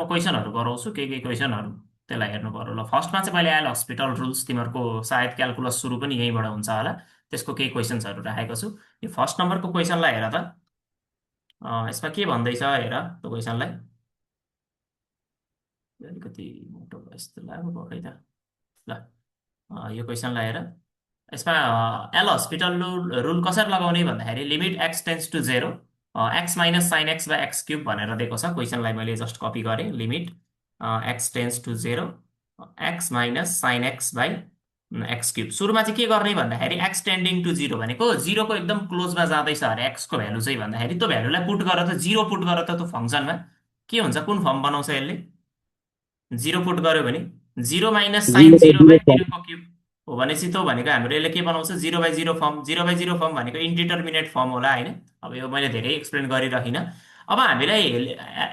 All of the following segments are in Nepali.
म क्वेसनहरू गराउँछु के क्वेसनहरू त्यसलाई हेर्नु पर्यो ल। फर्स्टमा चाहिँ मैले आयल हस्पिटल रुल्स, तिमीहरूको सायद क्यालकुलस सुरु पनि यहीँबाट हुन्छ होला, त्यसको केही क्वेसन्सहरू राखेको छु। यो फर्स्ट नम्बरको क्वेसनलाई हेर त। यसमा के भन्दैछ हेर त्यो क्वेसनलाई। अलिकति मोटो भयो जस्तो लाग्यो खै त। ल यो क्वेसनलाई हेर। यसमा एल हस्पिटल रुल कसरी लगाउने भन्दाखेरि limit x tends to zero x minus sine x by x cube भनेर दिएको छ। क्वेसनलाई मैले जस्ट कपी गरेँ। Limit x tends to zero x minus sine x by x cube. सुरुमा चाहिँ के गर्ने भन्दाखेरि एक्स टेन्डिङ टु जिरो भनेको जिरोको एकदम क्लोजमा जाँदैछ अरे एक्सको भ्यालु चाहिँ भन्दाखेरि त्यो भ्यालुलाई पुट गर त, जिरो पुट गर त त्यो फङ्सनमा के हुन्छ, कुन फर्म बनाउँछ यसले। जिरो पुट गर्यो भने zero minus sine zero by zero by zero form. जिरोको क्युब हो भनेपछि त्यो भनेको हाम्रो यसले के बनाउँछ, zero by zero form. Zero by zero form भनेको इन्डिटर्मिनेट फर्म होला होइन। अब यो मैले धेरै एक्सप्लेन गरिरकिनँ। अब हामीलाई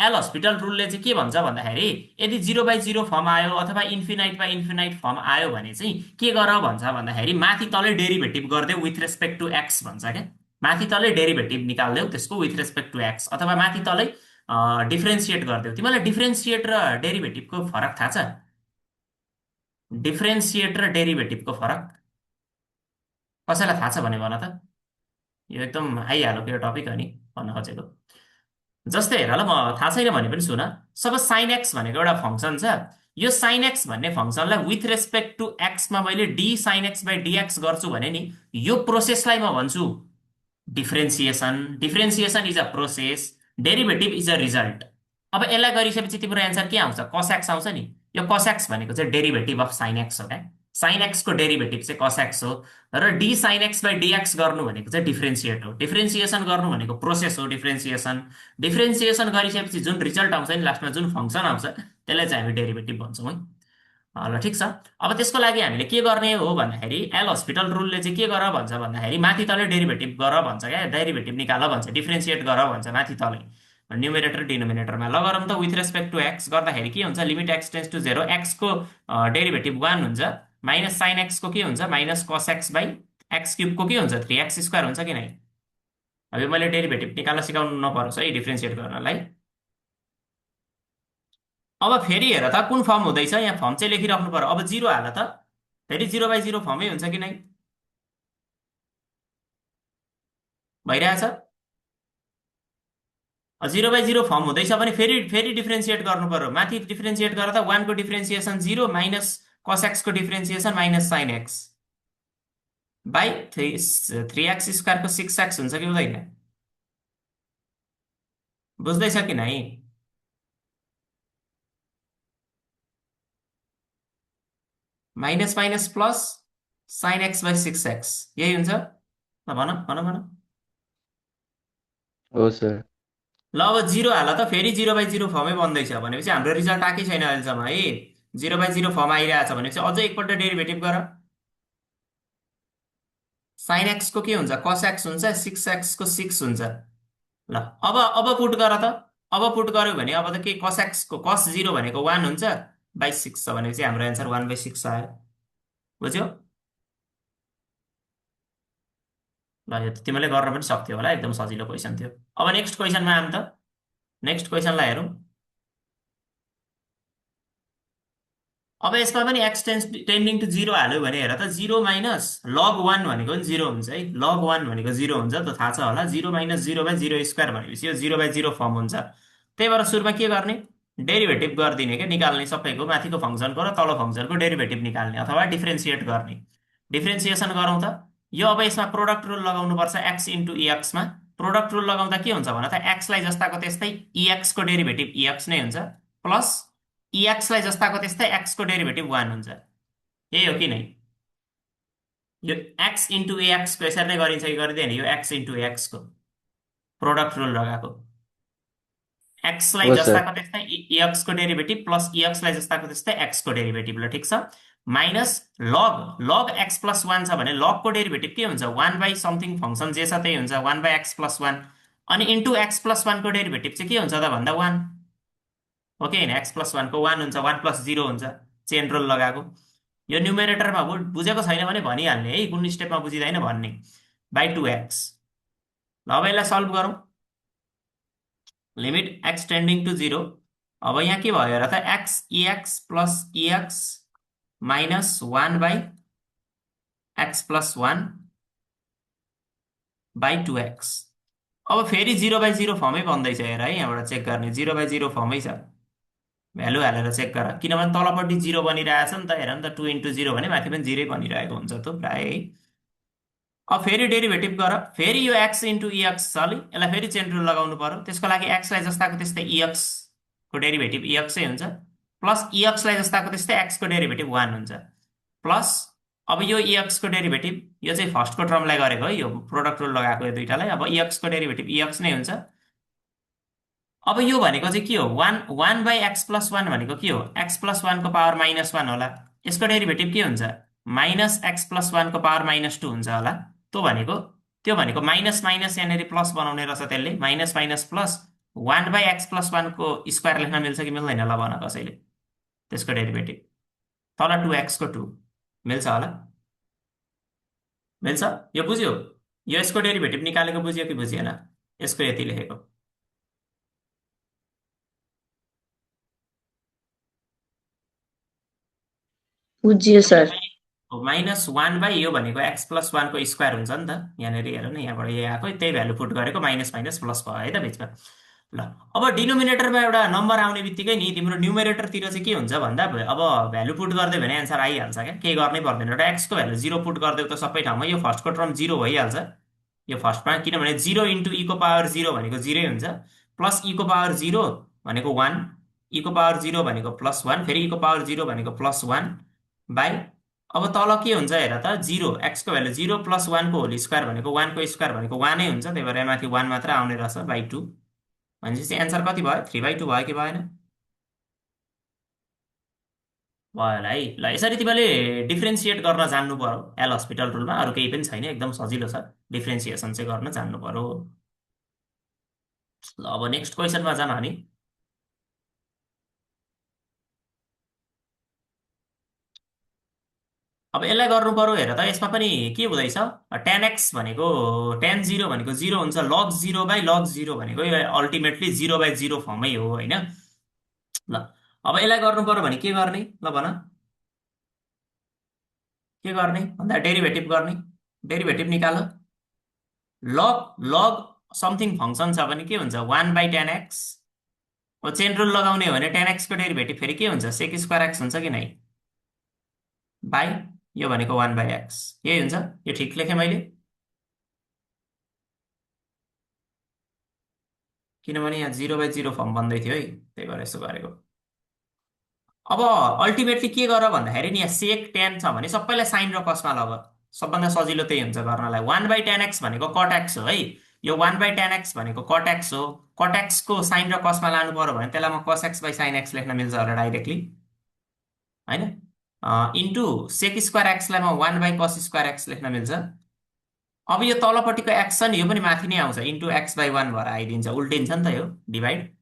एल हस्पिटल रुलले चाहिँ के भन्छ भन्दाखेरि यदि जिरो बाई जिरो फर्म आयो अथवा इन्फिनाइट बाई इन्फिनाइट फर्म आयो भने चाहिँ के गर भन्छ भन्दाखेरि माथि तलै डेरिभेटिभ गरिदेऊ विथ रेस्पेक्ट टु एक्स भन्छ क्या। माथि तलै डेरिभेटिभ निकालिदेऊ त्यसको विथ रेस्पेक्ट टु एक्स, अथवा माथि तलै डिफ्रेन्सिएट गरिदेऊ। तिमीलाई डिफ्रेन्सिएट र डेरिभेटिभको फरक थाहा छ? डिफ्रेन्सिएट र डेरिभेटिभको फरक कसैलाई थाहा छ भने भन त। यो एकदम आइहाल्यो यो टपिक हो नि भन्न खोजेको। जस्तै हेर ल, म थाहा छैन भने पनि सुन। सपोज साइन एक्स भनेको एउटा फङ्सन छ। यो साइन एक्स भन्ने फङ्सनलाई विथ रेस्पेक्ट टु एक्समा मैले D sign x by dx गर्छु भने नि यो प्रोसेसलाई म भन्छु differentiation. Differentiation is a process, derivative is a result. अब यसलाई गरिसकेपछि तिम्रो एन्सर के आउँछ, कस एक्स आउँछ नि। यो कस एक्स भनेको चाहिँ डेरिभेटिभ अफ साइन एक्स हो क्या। साइन एक्सको डेरिभेटिभ चाहिँ कस एक्स हो। र D sign x by dx गर्नु भनेको चाहिँ डिफ्रेन्सिएट हो। डिफ्रेन्सिएसन गर्नु भनेको प्रोसेस हो डिफ्रेन्सिएसन। डिफ्रेन्सिएसन गरिसकेपछि जुन रिजल्ट आउँछ नि लास्टमा, जुन फङ्सन आउँछ त्यसलाई चाहिँ हामी डेरिभेटिभ भन्छौँ है। ल ठिक छ। अब त्यसको लागि हामीले के गर्ने हो भन्दाखेरि एल हस्पिटल रुलले चाहिँ के गर भन्छ भन्दाखेरि माथि तलै डेरिभेटिभ गर भन्छ क्या। डेरिभेटिभ निकाल भन्छ, डिफ्रेन्सिएट गर भन्छ माथि तलै न्युमेरेटर डिनोमिनेटरमा। ल गरौँ त। विथ रेस्पेक्ट टु एक्स गर्दाखेरि के हुन्छ, limit x tends to zero एक्सको डेरिभेटिभ 1 हुन्छ माइनस साइन एक्सको के हुन्छ minus cos x by x क्युबको के हुन्छ 3x स्क्वायर हुन्छ कि नै। अब यो मैले डेरिभेटिभ निकाल्न सिकाउनु नपरोस् है डिफ्रेन्सिएट गर्नलाई। अब फेरि हेर त कुन फर्म हुँदैछ, यहाँ फर्म चाहिँ लेखिराख्नु पर्यो। अब जिरो हाल त, फेरि जिरो बाई जिरो फर्मै हुन्छ कि नै, भइरहेछ। जिरो बाई जिरो फर्म हुँदैछ भने फेरि फेरि डिफ्रेन्सिएट गर्नु पर्यो। माथि डिफ्रेन्सिएट गरेर त 1 को डिफ्रेन्सिएसन 0 माइनस कस एक्सको differentiation minus sine x by three x स्क्वायरको 6x हुन्छ कि हुँदैन, बुझ्दैछ कि नै। Minus minus plus sine x by 6x यही हुन्छ। ल भन भन भन। हो सर। ल अब जिरो हाल त, फेरि जिरो बाई जिरो फर्मै बन्दैछ भनेपछि हाम्रो रिजल्ट आएकै छैन अहिलेसम्म है। जिरो बाई जिरो फर्म आइरहेछ भनेपछि अझै एकपल्ट डेरिभेटिभ गर। साइन एक्सको के हुन्छ, कस एक्स हुन्छ, 6x को 6 हुन्छ। ल अब पुट गर त। अब पुट गर्यो भने अब त के, कस एक्सको कस जिरो भनेको 1 हुन्छ बाई 6 छ भनेपछि हाम्रो एन्सर 1/6 आयो। बुझ्यो? ल यो त तिमीले गर्न पनि सक्थ्यौ होला, एकदम सजिलो क्वेसन थियो। अब नेक्स्ट क्वेसनमा आऊँ त। नेक्स्ट क्वेसनलाई हेरौँ। अब यसमा पनि एक्स टेन्डिङ टु जिरो हाल्यो भने हेर त, जिरो माइनस लग 1 भनेको पनि जिरो हुन्छ है। लग 1 भनेको जिरो हुन्छ त थाहा छ होला। Zero minus zero by zero square भनेपछि यो जिरो बाई जिरो फर्म हुन्छ। त्यही भएर सुरुमा के गर्ने, डेरिभेटिभ गरिदिने क्या, निकाल्ने सबैको माथिको फङ्सनको र तल फङ्सनको डेरिभेटिभ निकाल्ने अथवा डिफ्रेन्सिएट गर्ने। डिफ्रेन्सिएसन गरौँ त। यो अब यसमा प्रोडक्ट रुल लगाउनुपर्छ एक्स इन्टु इएक्समा। प्रोडक्ट रुल लगाउँदा के हुन्छ भन त, एक्सलाई जस्ताको त्यस्तै इएक्सको डेरिभेटिभ इएक्स नै हुन्छ प्लस इएक्सलाई जस्ताको त्यस्तै एक्सको डेरिभेटिभ 1 हुन्छ। यही हो कि नै। यो एक्स इन्टु एएक्सको यसरी नै गरिन्छ कि गरिँदैन, यो एक्स इन्टु एक्सको प्रोडक्ट रुल लगाएको। एक्सलाई हो सर। जस्ताको त्यस्तै इएक्सको डेरिभेटिभ प्लस इएक्सलाई जस्ताको त्यस्तै एक्सको डेरिभेटिभ। ल ठिक छ। माइनस लग लग एक्स प्लस 1 छ भने लगको डेरिभेटिभ के हुन्छ, 1 बाई समथिङ फङ्सन जे छ त्यही हुन्छ, 1 बाई एक्स प्लस 1। अनि इन्टु एक्स प्लस 1 को डेरिभेटिभ चाहिँ के हुन्छ त भन्दा 1 हो कि होइन। एक्स प्लस 1 को 1 हुन्छ, 1 प्लस 0 हुन्छ, चेन रुल लगाएको। यो न्युमेरेटरमा बुझेको छैन भने भनिहाल्ने है, कुन स्टेपमा बुझिँदैन भन्ने। By 2x। ल अब यसलाई सल्भ गरौँ। लिमिट एक्स टेन्डिङ टु जिरो अब यहाँ के भयो र त x इएक्स plus इएक्स minus 1/x+1 by 2x। अब फेरि 0/0 फर्मै बन्दैछ हेर है, यहाँबाट चेक गर्ने 0/0 फर्मै छ। भ्यालु हालेर चेक गर, किनभने तलपट्टि 0 बनिरहेछ नि त, हेर नि त 2 × 0 भने माथि पनि 0 बनिरहेको हुन्छ त प्राय है। अब फेरि डेरिभेटिभ गर, फेरि यो एक्स इन्टु इएक्स छ अलि, यसलाई फेरि चेन रुल लगाउनु पर्यो। त्यसको लागि एक्सलाई जस्ताको त्यस्तै इएक्स को डेरिभेटिभ इएक्सै हुन्छ, प्लस इएक्सलाई जस्ताको त्यस्तै एक्सको डेरिभेटिभ 1 हुन्छ, प्लस अब यो इएक्सको डेरिभेटिभ, यो चाहिँ फर्स्टको टर्मलाई गरेको है, यो प्रोडक्ट रुल लगाएको यो दुइटालाई। अब इएक्सको डेरिभेटिभ इएक्स नै हुन्छ। अब यो भनेको चाहिँ के हो, 1/x+1 भनेको के हो, x+1 को पावर -1 होला। यसको डेरिभेटिभ के हुन्छ, -x+1 को पावर -2 हुन्छ होला। त्यो भनेको माइनस माइनस यहाँनिर प्लस बनाउने रहेछ, त्यसले माइनस माइनस प्लस 1/x+1 को स्क्वायर लेख्न मिल्छ कि मिल्दैन, ल भन कसैले। त्यसको डेरिभेटिभ तल 2x को 2 मिल्छ होला, मिल्छ। यो बुझ्यो, यो यसको डेरिभेटिभ निकालेको बुझ्यो कि बुझिएन, यसको यति लेखेको। बुझियो सर। -1 यो भनेको x+1 को स्क्वायर हुन्छ नि त, यहाँनिर हेर न, यहाँबाट यो आएको त्यही भ्यालु पुट गरेको माइनस माइनस प्लस भयो है त बिचमा। ल अब डिनोमिनेटरमा एउटा नम्बर आउने बित्तिकै नि तिम्रो न्युमेरेटरतिर चाहिँ के हुन्छ भन्दा, अब भ्यालु पुट गरिदियो भने एन्सर आइहाल्छ क्या, केही गर्नै पर्दैन। एउटा एक्सको भ्यालु 0 पुट गरिदियो त सबै ठाउँमा यो फर्स्टको टर्म 0 भइहाल्छ। यो फर्स्टमा किनभने 0 × e⁻0 भनेको 0 हुन्छ, प्लस e⁻0 भनेको 1, e⁻0 भनेको +1, फेरि e⁻0 भनेको +1 बाई, अब तल के हुन्छ हेर त, 0 एक्सको भ्यालु 0 प्लस 1 को होल स्क्वायर भनेको 1 को स्क्वायर भनेको 1 नै हुन्छ, त्यही भएर यहाँ माथि 1 मात्र आउने रहेछ बाई 2। भनेपछि एन्सर कति भयो, 3/2 भयो कि भएन, भयो होला है। ल यसरी तिमीले डिफ्रेन्सिएट गर्न जान्नु पर्यो एल हस्पिटल रुलमा, अरू केही पनि छैन, एकदम सजिलो छ, डिफ्रेन्सिएसन चाहिँ गर्न जान्नु पर्यो। ल अब नेक्स्ट क्वेसनमा जान हामी। अब यसलाई गर्नु पर्यो हेर त, यसमा पनि के हुँदैछ, tan x भनेको tan 0 भनेको 0 हुन्छ, log 0/log 0 भनेको यो अल्टिमेटली 0/0 फर्मै हो होइन। ल अब यसलाई गर्नु पर्यो भने के गर्ने, ल भन के गर्ने भन्दा, डेरिभेटिभ गर्ने, डेरिभेटिभ निकाल। लग लग समथिङ फङ्सन छ भने के हुन्छ, 1/tan x। अब चेन रुल लगाउने हो भने tan x को डेरिभेटिभ फेरि के हुन्छ, सेक स्क्वायर x हुन्छ कि नै, बाई यो भनेको 1/x, यही हुन्छ। यो ठिक लेखेँ मैले, किनभने यहाँ 0/0 फर्म बन्दै थियो है, त्यही भएर यसो गरेको। अब अल्टिमेटली के गर भन्दाखेरि नि, यहाँ सेक टेन छ भने सबैलाई साइन र कसमा लग, सबभन्दा सजिलो त्यही हुन्छ गर्नलाई। 1/tan x भनेको कट एक्स हो है, यो 1/tan x भनेको कट एक्स हो। कट एक्सको साइन र कसमा लानु पर्यो भने त्यसलाई म cos x/sin x लेख्न मिल्छ होला डाइरेक्टली होइन, इन्टु सेक स्क्वायर एक्सलाई म 1/cos² x लेख्न मिल्छ। अब यो तलपट्टिको एक्स छ नि, यो पनि माथि नै आउँछ, इन्टु x/1 भएर आइदिन्छ, उल्टिन्छ नि त यो डिभाइड।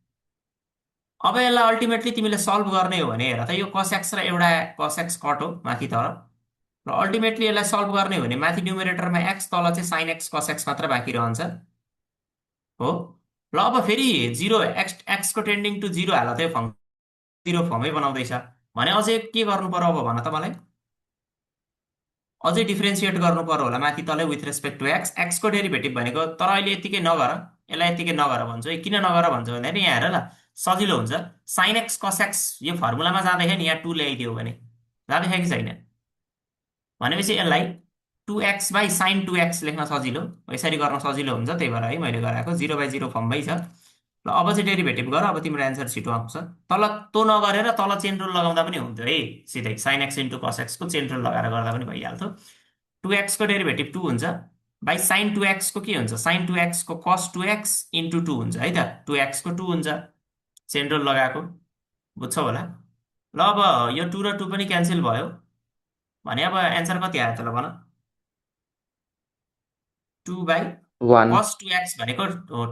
अब यसलाई अल्टिमेटली तिमीले सल्भ गर्ने हो भने हेर त, यो cos x र एउटा cos x कट हो माथि तर, र अल्टिमेटली यसलाई सल्भ गर्ने हो भने माथि न्युमेरेटरमा x, तल चाहिँ sin x cos x मात्र बाँकी रहन्छ हो। ल अब फेरि 0 एक्सको टेन्डिङ टु 0 हाल त यो फङ्सन 0 फर्मै बनाउँदैछ भने अझै के गर्नु पर्यो अब भन त मलाई, अझै डिफ्रेन्सिएट गर्नु पर्यो होला माथि तलै विथ रेस्पेक्ट टु एक्स। एक्सको डेरिभेटिभ भनेको, तर अहिले यतिकै नगर, यसलाई यतिकै नगर भन्छु है, किन नगर भन्छु भन्दाखेरि यहाँ हेर ल, सजिलो हुन्छ, sin x cos x यो फर्मुलामा जाँदाखेरि नि यहाँ 2 ल्याइदियो भने जाँदैछ कि छैन, भनेपछि यसलाई 2x/sin 2x लेख्न सजिलो, यसरी गर्न सजिलो हुन्छ, त्यही भएर है मैले गराएको 0/0 फर्ममै छ। ल अब चाहिँ डेरिभेटिभ गर, अब तिम्रो एन्सर छिटो आउँछ। तल तो नगरेर तल चेन रुल लगाउँदा पनि हुन्थ्यो है, सिधै sin x × cos x को चेन रुल लगाएर गर्दा पनि भइहाल्थ्यो। 2x को डेरिभेटिभ 2 हुन्छ, बाई sin 2x को के हुन्छ, sin 2x को cos 2x इन्टु 2 हुन्छ है त, 2x को 2 हुन्छ, चेन रुल लगाएको बुझ्छौ होला। ल अब यो 2 र 2 पनि क्यान्सल भयो भने अब एन्सर कति आयो त ल भन, 1 2/cos 2x भनेको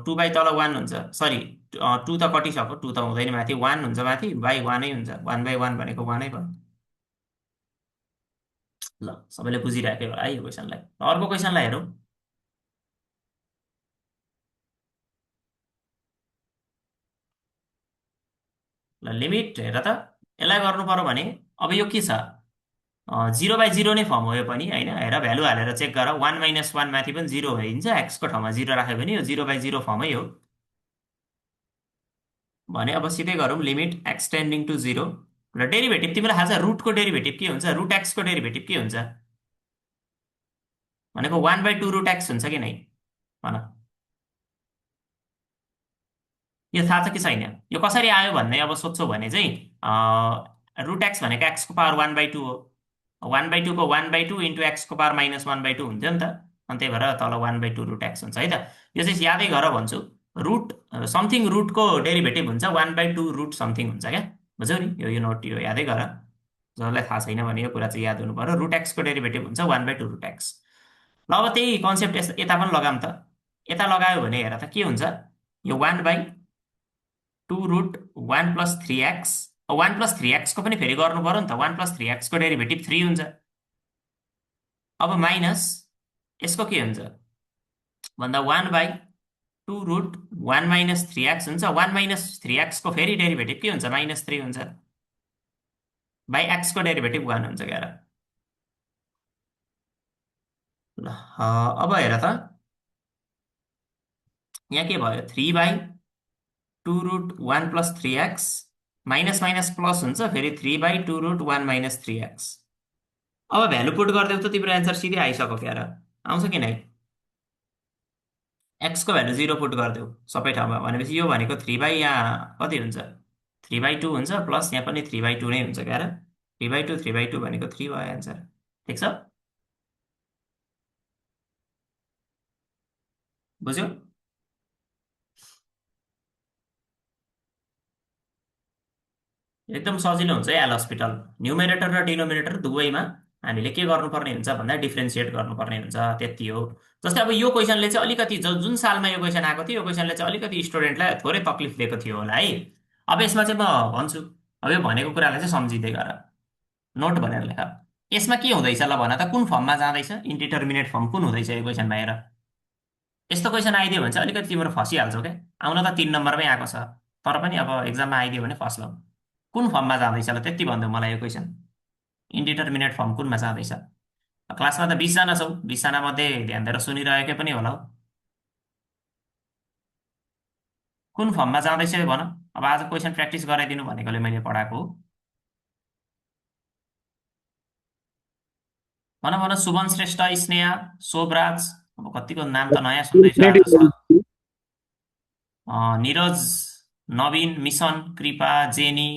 2 तल 1 हुन्छ, सरी 2 त कटिसक्यो, 2 त हुँदैन माथि, 1 हुन्छ माथि, बाई 1 नै हुन्छ, 1/1 भनेको 1 नै भयो। ल सबैले बुझिराख्यो होला है यो क्वेसनलाई, अर्को क्वेसनलाई हेरौँ। ल लिमिट हेर त, यसलाई गर्नु पर्यो भने अब यो के छ, 0/0 नै फर्म हो यो पनि होइन। हेर भ्यालु हालेर चेक गर, 1 - 1 माथि पनि 0 भइदिन्छ, एक्सको ठाउँमा 0 राख्यो भने यो 0/0 फर्मै हो। भने अब सिधै गरौँ, लिमिट एक्स टेन्डिङ टु 0 र डेरिभेटिभ तिमीलाई थाहा छ रुटको डेरिभेटिभ के हुन्छ, रुट एक्सको डेरिभेटिभ के हुन्छ भनेको 1/2 रुट एक्स हुन्छ कि नै भन। यो थाहा छ कि छैन, यो कसरी आयो भन्ने अब सोध्छौ भने चाहिँ रुट एक्स भनेको एक्सको पावर 1/2 हो, 1/2 को 1/2 इन्टु एक्सको पावर -1/2 हुन्थ्यो नि त, अनि त्यही भएर तल 1/2 रुट एक्स हुन्छ है त। यो चाहिँ यादै गर भन्छु, रुट समथिङ रुटको डेरिभेटिभ हुन्छ 1/2 रुट समथिङ हुन्छ क्या, बुझ्यौ नि, यो नोट यो यादै गर, जसलाई थाहा छैन भने यो कुरा चाहिँ याद हुनु पर्यो, रुट एक्सको डेरिभेटिभ हुन्छ 1/2 रुट एक्स। ल अब त्यही कन्सेप्ट यता पनि लगाऊँ त, यता लगायो भने हेर त के हुन्छ, यो 1/2 रुट 1 + 3x, 1 + 3x को पनि फेरि गर्नु पर्यो नि त, 1 + 3x को डेरिभेटिभ 3 हुन्छ। अब माइनस यसको के हुन्छ भन्दा 1/2 रुट 1 - 3x हुन्छ, 1 - 3x को फेरि डेरिभेटिभ के हुन्छ -3 हुन्छ, बाई x को डेरिभेटिभ 1 हुन्छ क्या। ल अब हेर त यहाँ के भयो, 3/2 root 1 + 3x, minus minus plus हुन्छ फेरि 3/2 रुट 1 - 3x। अब भ्यालु पुट गरिदेऊ त तिम्रो एन्सर सिधै आइसक्यो क्या, आउँछ कि नै, एक्सको भ्यालु 0 पुट गरिदेऊ सबै ठाउँमा, भनेपछि यो भनेको 3 यहाँ कति हुन्छ 3/2 हुन्छ, प्लस यहाँ पनि 3/2 नै हुन्छ क्या, 3/2 भनेको 3 भयो एन्सर, ठिक छ, बुझ्यौ। एकदम सजिलो हुन्छ है एल हस्पिटल, न्युमेरेटर र डिनोमिनेटर दुवैमा हामीले के गर्नुपर्ने हुन्छ भन्दा डिफ्रेन्सिएट गर्नुपर्ने हुन्छ, त्यति हो। जस्तै अब यो क्वेसनले चाहिँ अलिकति जुन सालमा यो क्वेसन आएको थियो, यो क्वेसनले चाहिँ अलिकति स्टुडेन्टलाई थोरै तक्लिफ दिएको थियो होला है। अब यसमा चाहिँ म भन्छु, अब यो भनेको कुरालाई चाहिँ सम्झिँदै गर, नोट भनेर लेख। यसमा के हुँदैछ ल भन त, कुन फर्ममा जाँदैछ, इन्डिटर्मिनेट फर्म कुन हुँदैछ यो क्वेसनमा हेर। यस्तो क्वेसन आइदियो भने चाहिँ अलिकति तिम्रो फसिहाल्छौ क्या, आउन त 3 नम्बरमै आएको छ, तर पनि अब एक्जाममा आइदियो भने फस्लौ। कुन फर्ममा जाँदैछ ल त्यति भनिदेऊ मलाई यो क्वेसन, इन्डिटर्मिनेट फर्म कुनमा जाँदैछ। क्लासमा त 20 जना छौ, 20 जना मध्ये ध्यान दिएर सुनिरहेकै पनि होला हौ, कुन फर्ममा जाँदैछ यो भन। अब आज क्वेसन प्र्याक्टिस गराइदिनु भनेकोले मैले पढाएको हो, भन भन, शुभन श्रेष्ठ, स्नेहा, शोभराज, अब कतिको नाम त नयाँ सुन्दैछु आज सर, निरज, नवीन, मिसन, कृपा, जेनी,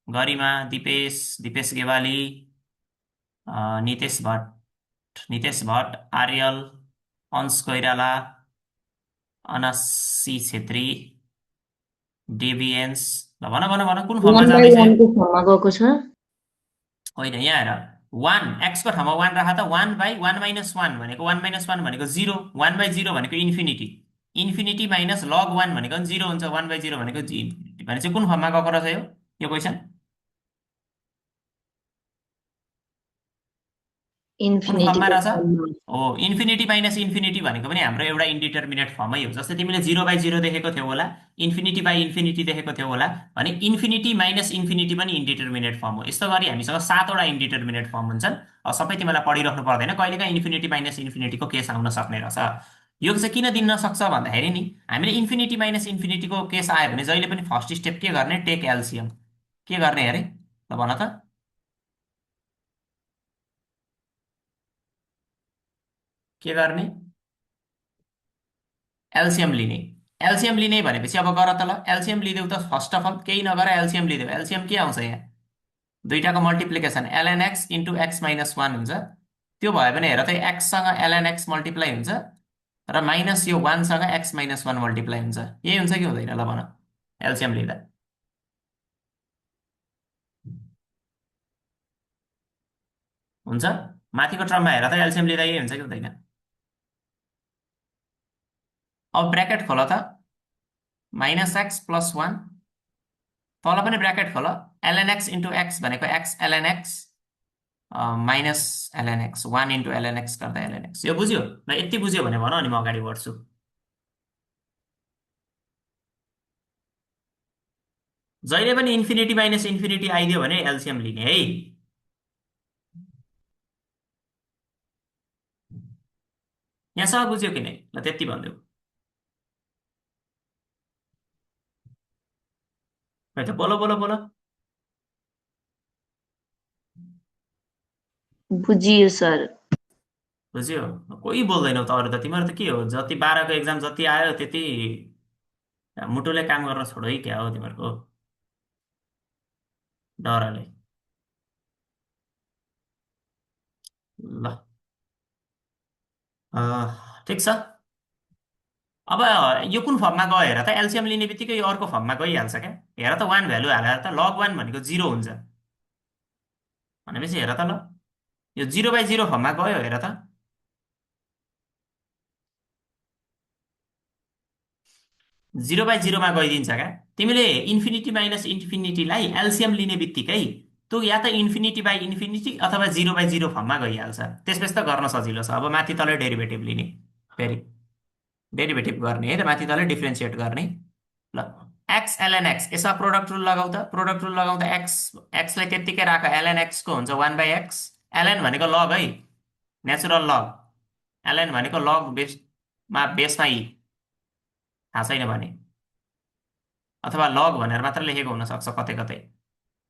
गरिमा, दिपेश, दिपेश गेवाली, नितेश भट्ट, आर्यल, अंश कोइराला, अनासी छेत्री, डेभिएन्स, ल भन भन भन कुन फर्ममा जाँदैछ यो। 1/1 को फर्ममा गएको छ। होइन यहाँ हेर, 1 एक्सको ठाउँमा 1 राख त, 1/1 - 1 भनेको 1 - 1 भनेको 0, 1/0 भनेको इन्फिनिटी, इन्फिनिटी माइनस लग 1 भनेको 0 हुन्छ, 1/0 भनेको इन्फिनिटी, भनेपछि कुन फर्ममा गएको रहेछ यो क्वेसन, कुन इन्फिनिटी फर्ममा को रहेछ फर्ममा। हो, इन्फिनिटी माइनस इन्फिनिटी भनेको पनि हाम्रो एउटा इन्डिटर्मिनेट फर्मै हो। जस्तै तिमीले 0/0 देखेको थियौ होला, इन्फिनिटी बाई इन्फिनिटी देखेको थियौ होला, भने इन्फिनिटी माइनस इन्फिनिटी पनि इन्डिटर्मिनेट फर्म हो। यस्तो गरी हामीसँग 7वटा इन्डिटर्मिनेट फर्म हुन्छन्, अब सबै तिमीलाई पढिराख्नु पर्दैन, कहिलेकाहीँ इन्फिनिटी माइनस इन्फिनिटीको केस आउन सक्ने रहेछ। यो चाहिँ किन दिन नसक्छ भन्दाखेरि नि, हामीले इन्फिनिटी माइनस इन्फिनिटीको केस आयो भने जहिले पनि फर्स्ट स्टेप के गर्ने, टेक एलसिएम, के गर्ने अरे ल भन त, के गर्ने, एलसिएम लिने, एलसिएम लिने भनेपछि अब गर त ल, एलसिएम लिदेऊ त, फर्स्ट अफ अल केही नगर एलसिएम लिदेऊ, एलसिएम के आउँछ यहाँ, दुईटाको multiplication ln x into x - 1 हुन्छ, त्यो भयो भने हेर त एक्ससँग ln x मल्टिप्लाई हुन्छ र माइनस यो 1सँग x - 1 मल्टिप्लाई हुन्छ, यही हुन्छ कि हुँदैन ल भन एलसिएम लिँदा। हुन्छ, माथिको टर्ममा हेर त एलसिएम लिँदा यही हुन्छ कि हुँदैन। अब ब्र्याकेट खोल त, -x + 1, तल पनि ब्र्याकेट खोल, ln x इन्टु x भनेको x ln x minus ln x, 1 into ln x गर्दा ln x, यो बुझ्यो ल, यति बुझ्यो भने भन, अनि म अगाडि बढ्छु। जहिले पनि इन्फिनिटी माइनस इन्फिनिटी आइदियो भने एलसिएम लिने है। यहाँसम्म बुझ्यो कि नै? ल त्यति भनिदेऊ। खै त बोलो बोलो बोलो। बुझियो सर। बुझ्यो? कोही बोल्दैनौ त अरू त, तिमीहरू त के हो, जति 12को एक्जाम जति आयो त्यति मुटुले काम गर्न छोडो है, क्या हो तिमीहरूको डरले। ल ठिक छ। अब यो कुन फर्ममा गयो हेर त, एलसिएम लिने बित्तिकै यो अर्को फर्ममा गइहाल्छ क्या। हेर त वान भ्यालु हालेर त लग वान भनेको 0 हुन्छ भनेपछि हेर त ल, यो 0/0 फर्ममा गयो हेर त। 0/0मा गइदिन्छ क्या। तिमीले इन्फिनिटी माइनस इन्फिनिटीलाई एलसिएम लिने बित्तिकै त्यो या त इन्फिनिटी बाई इन्फिनिटी अथवा 0/0 फर्ममा गइहाल्छ। त्यसपछि त गर्न सजिलो छ। अब माथि तल डेरिभेटिभ लिने, फेरि डेरिभेटिभ गर्ने है त, माथि तल डिफ्रेन्सिएट गर्ने। ल एक्स एलएन एक्स, यसमा प्रोडक्ट रुल लगाऊ त। प्रोडक्ट रुल लगाउँदा एक्स एक्सलाई त्यत्तिकै राख, एलएन एक्सको हुन्छ 1/x। एलएन भनेको लग है, नेचुरल लग। एलएन भनेको लग बेसमा ई, थाहा छैन भने, अथवा लग भनेर मात्र लेखेको हुनसक्छ कतै कतै।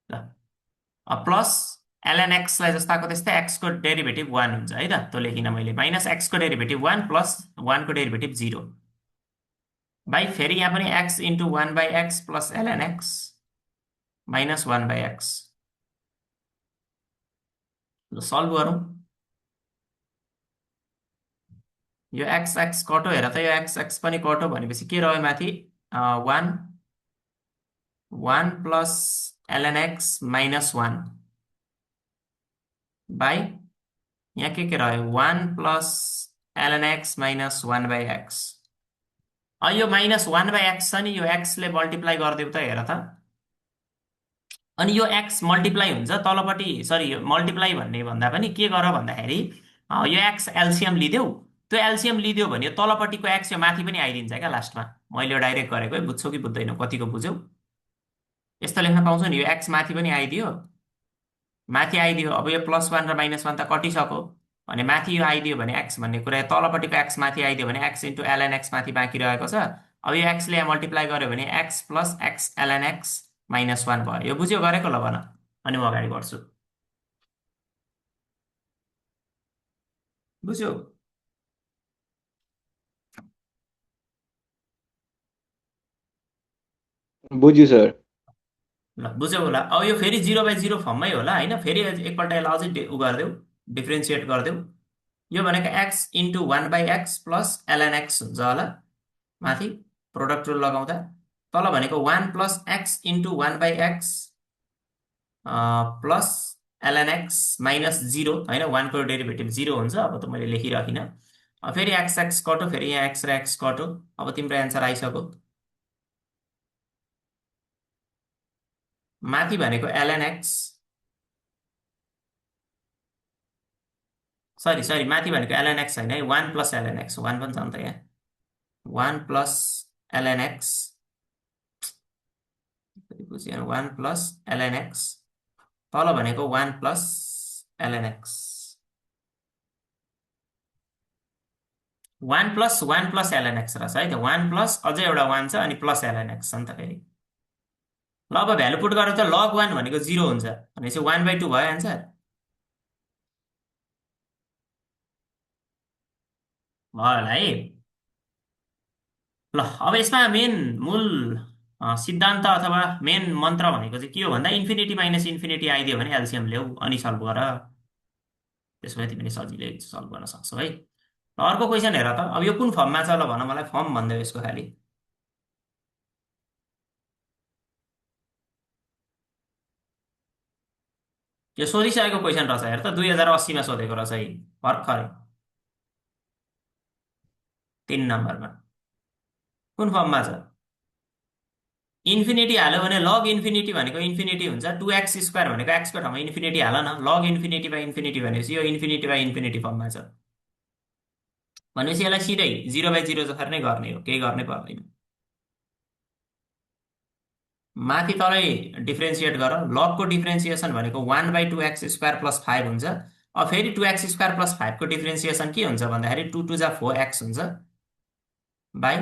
ल प्लस एलएन एक्सलाई जस्ताको त्यस्तै एक्सको डेरिभेटिभ 1 हुन्छ है त, त्यो लेखिनँ मैले, माइनस एक्सको डेरिभेटिभ 1 प्लस 1को डेरिभेटिभ 0 बाई फेरि यहाँ पनि x into 1/x plus LN x minus 1/x। ल सल्भ गरौँ। यो एक्स एक्स कटो हेर त, यो एक्स एक्स पनि कटो भनेपछि के रह्यो माथि, 1 1 plus LN x minus 1 by यहाँ के रह्यो, 1 plus LN x minus 1/x। यो माइनस 1/x छ नि, यो एक्सले मल्टिप्लाई गरिदेऊ त हेर त। अनि यो एक्स मल्टिप्लाई हुन्छ तलपट्टि, सरी यो मल्टिप्लाई भन्ने भन्दा पनि के गर भन्दाखेरि, यो एक्स एलसिएम लिदेऊ। त्यो एलसिएम लिदियो भने यो तलपट्टिको एक्स यो माथि पनि आइदिन्छ क्या लास्टमा। मैले यो डाइरेक्ट गरेको है, बुझ्छौ कि बुझ्दैनौ, कतिको बुझ्यौ? यस्तो लेख्न पाउँछौ नि, यो एक्स माथि पनि आइदियो, माथि आइदियो। अब यो +1 र -1 त कटिसक्यो भने माथि यो आइदियो भने एक्स भन्ने कुरा, तलपट्टिको एक्स माथि आइदियो भने एक्स इन्टु एलएन एक्स माथि बाँकी रहेको छ। अब यो एक्सले यहाँ मल्टिप्लाई गर्यो भने x plus x ln x minus 1 भयो। यो बुझ्यो गरेको? ल भन, अनि म अगाडि बढ्छु। बुझ्यौ? बुझ्यो सर। ल बुझ्यौ होला। अब यो फेरि 0/0 फर्ममै होला होइन, फेरि एकपल्ट यसलाई अझै उ गरिदेऊ, डिफ्रेन्सिएट गरिदेऊ। यो भनेको x into 1/x plus LN x हुन्छ होला माथि, प्रोडक्ट रुल लगाउँदा। तल भनेको 1 plus x into 1/x plus LN x minus 0 होइन, 1 को डेरिभेटिभ 0 हुन्छ। अब त मैले लेखिराखिनँ। फेरि एक्स एक्स कटो, फेरि यहाँ एक्स र एक्स कटो। अब तिम्रो एन्सर आइसक्यो। माथि भनेको एलएन एक्स, सरी सरी, माथि भनेको एलएन एक्स होइन है, 1 प्लस एलएन एक्स, 1 पनि छ नि त यहाँ, 1 plus LN x, 1 plus LN x, तल भनेको 1 plus LN x, 1 plus 1 plus LN x रहेछ है त। 1 प्लस अझै एउटा 1 छ अनि प्लस एलएन एक्स छ नि त फेरि। ल अब भ्यालु पुट गरेर त लग 1 भनेको 0 हुन्छ भनेपछि 1/2 भयो एन्सर। भयो होला है। ल अब यसमा मेन मूल सिद्धान्त अथवा मेन मन्त्र भनेको चाहिँ के हो भन्दा, इन्फिनिटी माइनस इन्फिनिटी आइदियो भने एलसिएम ल्याऊ अनि सल्भ गर। त्यसो भए तिमीले सजिलै सल्भ गर्न सक्छौ है। र अर्को क्वेसन हेर त, अब यो कुन फर्ममा छ ल भन मलाई, फर्म भनिदेऊ यसको खालि। यो सोधिसकेको क्वेसन रहेछ हेर त, 2080मा सोधेको रहेछ है भर्खरै, 3 नम्बरमा। कुन फर्ममा छ? इन्फिनिटी हाल्यो भने लग इन्फिनिटी भनेको इन्फिनिटी हुन्छ, 2x² भनेको एक्सको ठाउँमा इन्फिनिटी हाल न, लग इन्फिनिटी बाई इन्फिनिटी भनेपछि यो इन्फिनिटी बाई इन्फिनिटी फर्ममा छ भनेपछि यसलाई सिधै 0/0 जसरी नै गर्ने हो, केही गर्नै पर्दैन। माथि तलै डिफ्रेन्सिएट गर। लगको डिफ्रेन्सिएसन भनेको 1/2x² + 5 हुन्छ। अब फेरि 2x² + 5 को डिफ्रेन्सिएसन के हुन्छ भन्दाखेरि 2 2 जा 4x हुन्छ बाई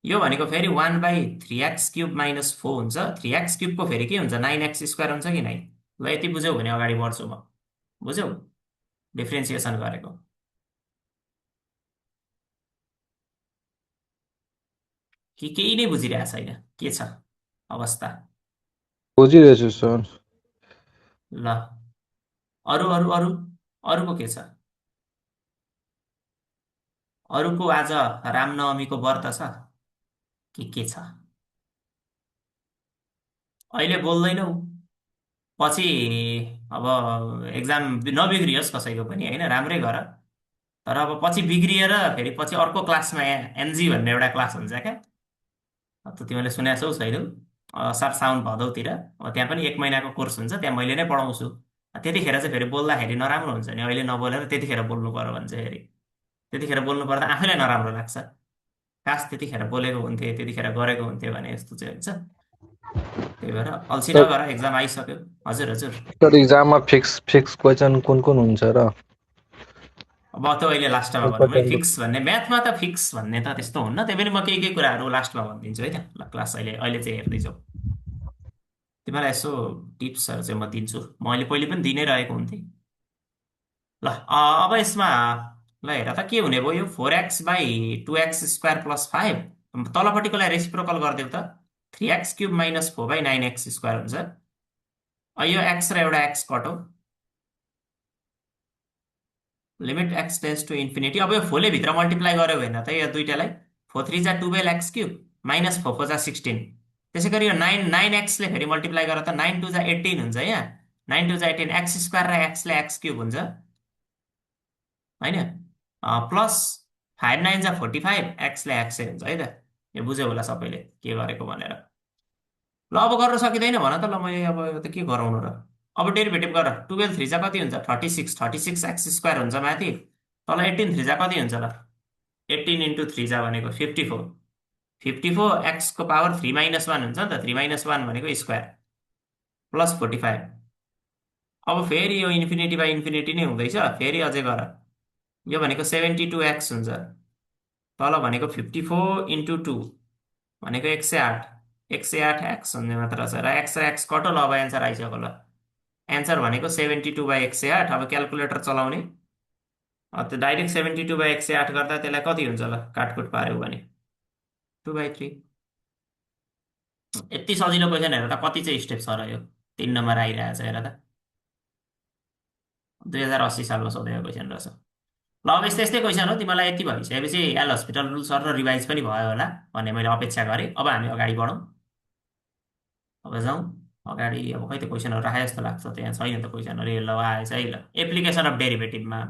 यो भनेको फेरि 1/3x³ - 4 हुन्छ। 3x³ को फेरि के हुन्छ 9x² हुन्छ कि 9। ल यति बुझ्यौ भने अगाडि बढ्छु म। बुझ्यौ डिफ्रेन्सिएसन गरेको कि केही नै बुझिरहेको छैन, के छ अवस्था? बुझिरहेछु सर। ल अरू अरू अरू अरूको के छ? अरूको आज रामनवमीको व्रत छ कि के छ? अहिले बोल्दैनौ, पछि अब एक्जाम नबिग्रियोस् कसैको पनि होइन, राम्रै गर। तर अब पछि बिग्रिएर फेरि पछि अर्को क्लासमा एनजी भन्ने एउटा क्लास हुन्छ क्या, त तिमीले सुनेको छौ छैनौ? असार साउन भदौतिर त्यहाँ पनि 1 महिनाको कोर्स हुन्छ, त्यहाँ मैले नै पढाउँछु। त्यतिखेर चाहिँ फेरि बोल्दाखेरि नराम्रो हुन्छ नि, अहिले नबोलेर त्यतिखेर बोल्नु पर्यो भन्छ फेरि। त्यतिखेर बोल्नु पर्दा आफैलाई नराम्रो लाग्छ। काश त्यतिखेर बोलेको हुन्थे, त्यतिखेर गरेको हुन्थे भने यस्तो चाहिँ हुन्छ। त्यही भएर अल्छी सर नगर, एक्जाम आइसक्यो। हजुर हजुर। सर इक्जाममा फिक्स फिक्स क्वेसन कुन कुन हुन्छ र? अब त अहिले लास्टमा भनौँ है, फिक्स भन्ने म्याथमा त फिक्स भन्ने त त्यस्तो हुन्न, त्यही पनि म केही केही कुराहरू लास्टमा भनिदिन्छु है त। ल क्लास अहिले अहिले चाहिँ हेर्दैछौ। तिमीलाई यसो टिप्सहरू चाहिँ म दिन्छु, म अहिले पहिले पनि दिनै रहेको हुन्थेँ। ल अब यसमा ल हेर त के हुने भयो, यो 4x/2x² + 5 तलपट्टिकोलाई रेसिप्रोकल गरिदेऊ त। 3x³ - 4/9x² हुन्छ। यो x र एउटा x कटो, limit x tends to infinity. अब यो 4 ले भित्र मल्टिप्लाई गर्यो भने त यो दुइटालाई 4 3 जा 12x³ - 4 4 जा 16। त्यसै गरी यो 9 ले फेरि मल्टिप्लाई गरेर त 9 2 जा 18 हुन्छ। यहाँ 9 2 जा 18 x² र x ले x³ हुन्छ होइन, प्लस 5 9 जा 45 x ले x हुन्छ है त। यो बुझ्यो होला सबैले के गरेको भनेर। ल अब गर्न सकिँदैन भन त, ल मैले अब यो त के गराउनु र। अब डेरिभेटिभ गर। 12 3 जा कति हुन्छ 36, 36x² हुन्छ माथि, तल 18 3 जा कति हुन्छ ल 18 × 3 जा भनेको 54, 54 x को पावर 3 - 1 हुन्छ नि त, 3 - 1 भनेको स्क्वायर प्लस 45। अब फेरि यो इन्फिनिटी बाई इन्फिनिटी नै हुँदैछ, फेरि अझै गर। यो भनेको 72x हुन्छ, तल भनेको 54 × 2 भनेको 108, 108x हुने मात्र छ र x र x कटो। ल अब एन्सर आइसक्यो। ल एन्सर भनेको 72/108। अब क्यालकुलेटर चलाउने, त्यो डाइरेक्ट 72/108 गर्दा त्यसलाई कति हुन्छ ल काटकुट पार्यो भने 2/3। यति सजिलो क्वेसन हेर त, कति चाहिँ स्टेप छ र यो। 3 नम्बर आइरहेछ हेर त, 2080 सालमा सोधेको क्वेसन रहेछ। ल अब यस्तै यस्तै क्वेसन हो, तिमीलाई यति भइसकेपछि एल हस्पिटल रुल सर र रिभाइज पनि भयो होला भन्ने मैले अपेक्षा गरेँ। अब हामी अगाडि बढौँ, अब जाउँ अगाडि। अब खै त क्वेसनहरू राखे जस्तो लाग्छ, त्यहाँ छैन त क्वेसनहरू। ल आएछ है। ल एप्लिकेसन अफ डेरिभेटिभमा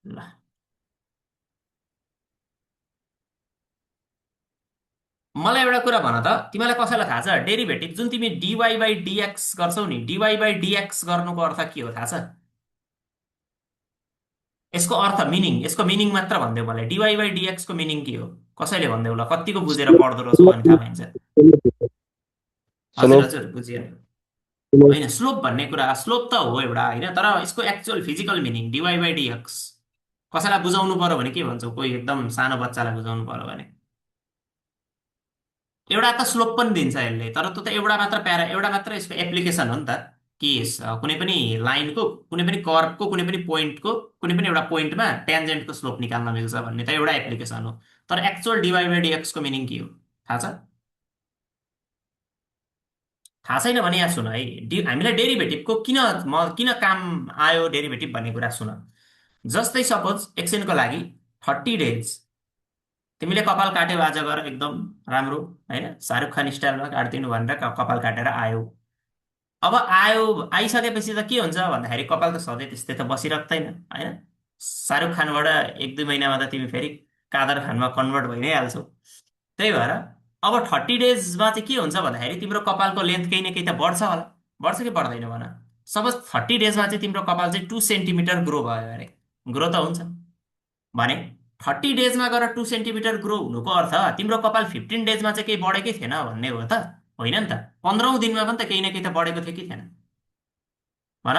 ल मलाई एउटा कुरा भन त, तिमीलाई कसैलाई थाहा छ डेरिभेटिभ जुन तिमी dy/dx गर्छौ नि, dy/dx गर्नुको अर्थ के हो थाहा छ? यसको अर्थ मिनिङ, यसको मिनिङ मात्र भनिदेऊ मलाई। dy/dx को मिनिङ के हो कसैले भनिदेऊ ल, कतिको बुझेर पढ्दो रहेछौ भने थाहा पाइन्छ। हजुर स्लोप हजुर बुझियो। होइन स्लोप भन्ने कुरा, स्लोप त हो एउटा होइन, तर यसको एक्चुअल फिजिकल मिनिङ dy/dx कसैलाई बुझाउनु पर्यो भने के भन्छौ? कोही एकदम सानो बच्चालाई बुझाउनु पर्यो भने एउटा त स्लोप पनि दिन्छ यसले, तर त्यो त एउटा मात्र एउटा मात्र यसको एप्लिकेसन हो नि त, कि कुनै पनि लाइनको, कुनै पनि कर्वको, कुनै पनि पोइन्टको, कुनै पनि एउटा पोइन्टमा ट्यान्जेन्टको स्लोप निकाल्न मिल्छ भन्ने त एउटा एप्लिकेसन हो। तर एक्चुअल dy/dx को मिनिङ के हो थाहा छ? थाहा छैन भने यहाँ सुन है, हामीलाई डेरिभेटिभको किन काम आयो डेरिभेटिभ भन्ने कुरा सुन। जस्तै सपोज एकछिनको लागि 30 डेज तिमीले कपाल काट्यौ आज गएर, एकदम राम्रो होइन, शाहरुख खान स्टाइलमा काटिदिनु भनेर कपाल काटेर आयो। अब आयो, आइसकेपछि त के हुन्छ भन्दाखेरि कपाल त सधैँ त्यस्तै त बसिराख्दैन होइन। शाहरुख खानबाट 1 2 महिनामा त तिमी फेरि कादर खानमा कन्भर्ट भइ नै हाल्छौ। त्यही भएर अब 30 डेजमा चाहिँ के हुन्छ भन्दाखेरि तिम्रो कपालको लेन्थ केही न केही त बढ्छ होला, बढ्छ कि बढ्दैन भन। सपोज 30 डेजमा चाहिँ तिम्रो कपाल चाहिँ 2 सेन्टिमिटर ग्रो भयो अरे, ग्रो त हुन्छ भने 30 डेजमा गएर 2 सेन्टिमिटर ग्रो हुनुको अर्थ तिम्रो कपाल 15 डेजमा चाहिँ केही बढेकै थिएन भन्ने हो त। होइन नि त। 15औं दिनमा पनि त केही न केही त बढेको थियो कि थिएन, भन।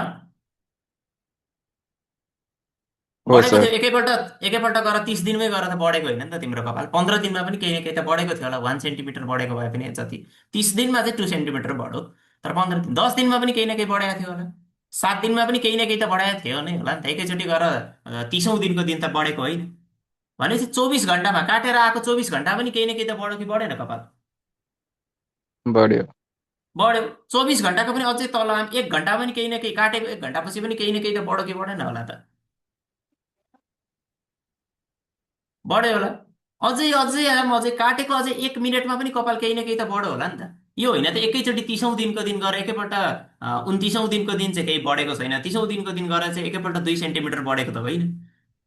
हो बढेको थियो सर। एकैपल्ट एकैपल्ट गएर 30 दिनमै गएर त बढेको होइन नि त तिम्रो कपाल। 15 दिनमा पनि केही न केही त बढेको थियो होला, 1 सेन्टिमिटर बढेको भए पनि जति। 30 दिनमा चाहिँ 2 सेन्टिमिटर बढ्यो, तर 10 दिनमा पनि केही न केही बढेको थियो होला। 7 दिनमा पनि केही न केही त बढाएको थियो नै होला नि त। एकैचोटि गएर 30औं दिनको दिन त बढेको होइन। भनेपछि 24 घन्टामा काटेर आएको 24 घन्टा पनि केही न केही त बढ्यो कि बढेन कपाल? बढ्यो। बढ्यो। 24 घन्टाको पनि अझै तल 1 घन्टा पनि केही न केही काटेको, 1 घन्टापछि पनि केही न केही त बढ्यो कि बढेन होला त? बढ्यो होला। अझै अझै अझै काटेको अझै 1 मिनटमा पनि कपाल केही न केही त बढ्यो होला नि त। यो होइन त एकैचोटि 30औं दिनको दिन गएर एकैपल्ट 29औं दिनको दिन चाहिँ केही बढेको छैन, 30औं दिनको दिन गएर चाहिँ एकैपल्ट 2 सेन्टिमिटर बढेको त होइन।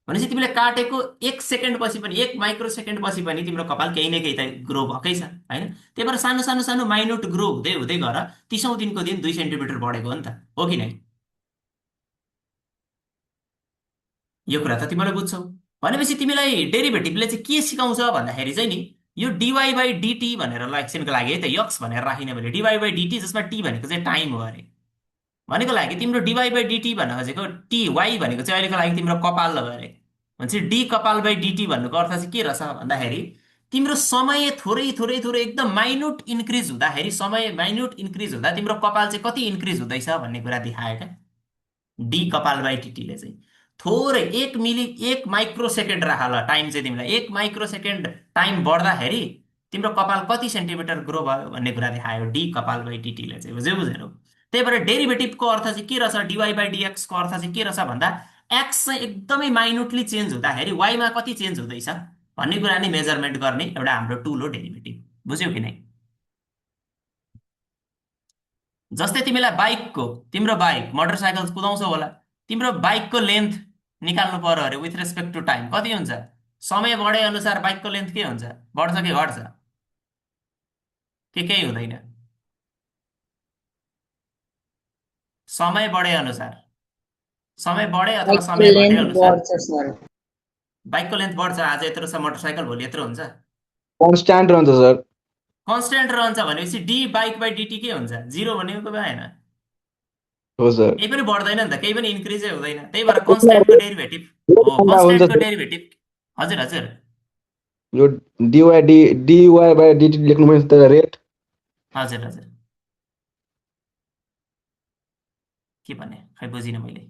भनेपछि तिमीले काटेको 1 सेकेन्ड पछि पनि, 1 माइक्रो सेकेन्ड पछि पनि तिम्रो कपाल केही न केही त ग्रो भएकै छ होइन। त्यही भएर सानो सानो सानो माइन्युट ग्रो हुँदै हुँदै गएर 30औं दिनको दिन 2 सेन्टिमिटर बढेको हो नि त, हो कि नै? यो कुरा त तिमीले बुझ्छौ। भनेपछि तिमीलाई डेरिभेटिभले चाहिँ के सिकाउँछ भन्दाखेरि चाहिँ नि, यो डिवाई बाई डिटी भनेर एकछिनको लागि है त यक्स भनेर राखिने मैले, डिवाई बाई डिटी जसमा टी भनेको चाहिँ टाइम हो अरे भनेको लागि तिम्रो डिवाई बाई डिटी भन्न खोजेको टी वाइ भनेको चाहिँ अहिलेको लागि तिम्रो कपाल हो अरे। भनेपछि डी कपाल बाई डिटी भन्नुको अर्थ चाहिँ के रहेछ भन्दाखेरि तिम्रो समय थोरै थोरै थोरै एकदम माइन्युट इन्क्रिज हुँदाखेरि, समय माइन्युट इन्क्रिज हुँदा तिम्रो कपाल चाहिँ कति इन्क्रिज हुँदैछ भन्ने कुरा देखायो क्या डी कपाल बाई डिटीले चाहिँ। थोरै 1 मिली 1 माइक्रो सेकेन्ड राख ल टाइम चाहिँ तिमीलाई, 1 माइक्रो सेकेन्ड टाइम बढ्दाखेरि तिम्रो कपाल कति सेन्टिमिटर ग्रो भयो भन्ने कुरा देखायो डी कपाल बाई डिटीले चाहिँ, बुझ्यौ बुझेनौ? त्यही भएर डेरिभेटिभको अर्थ चाहिँ के रहेछ, डिवाई बाई डिएक्सको अर्थ चाहिँ के रहेछ भन्दा एक्स चाहिँ एकदमै माइन्युटली चेन्ज हुँदाखेरि वाइमा कति चेन्ज हुँदैछ भन्ने कुरा नै मेजरमेन्ट गर्ने एउटा हाम्रो टुल हो डेरिभेटिभ, बुझ्यौ कि नै? जस्तै तिमीलाई बाइकको, तिम्रो बाइक मोटरसाइकल कुदाउँछौ होला, तिम्रो बाइकको लेन्थ निकाल्नु पर्यो अरे विथ रेस्पेक्ट टु टाइम कति हुन्छ? समय बढे अनुसार बाइकको लेन्थ के हुन्छ, बढ्छ कि घट्छ? के केही हुँदैन, समय बढे अनुसार, समय बढे अथवा बाइकको समय घटे लेन्थ अनुसार बढ्छ सर। बाइकको लेन्थ बढ्छ। आज यत्रो छ मोटरसाइकल, भोलि यत्रो हुन्छ। कन्स्ट्यान्ट रहन्छ सर। कन्सटेन्ट रहन्छ भनेपछि डी बाइक बाई डिटी के हुन्छ, जिरो भनेको भएन। हो सर। केही पनि बढ्दैन नि त, केही पनि इन्क्रिजै हुँदैन। त्यही भएर कन्सटेन्टको डेरिभेटिभ हो, हुन्छ कन्सटेन्टको सर। डेरिभेटिभ। हजुर हजुर। यो डिवाई बाई डिटी लेख्नु पर्छ त्यसलाई रेट। हजुर हजुर। के भने खै बुझिनँ मैले।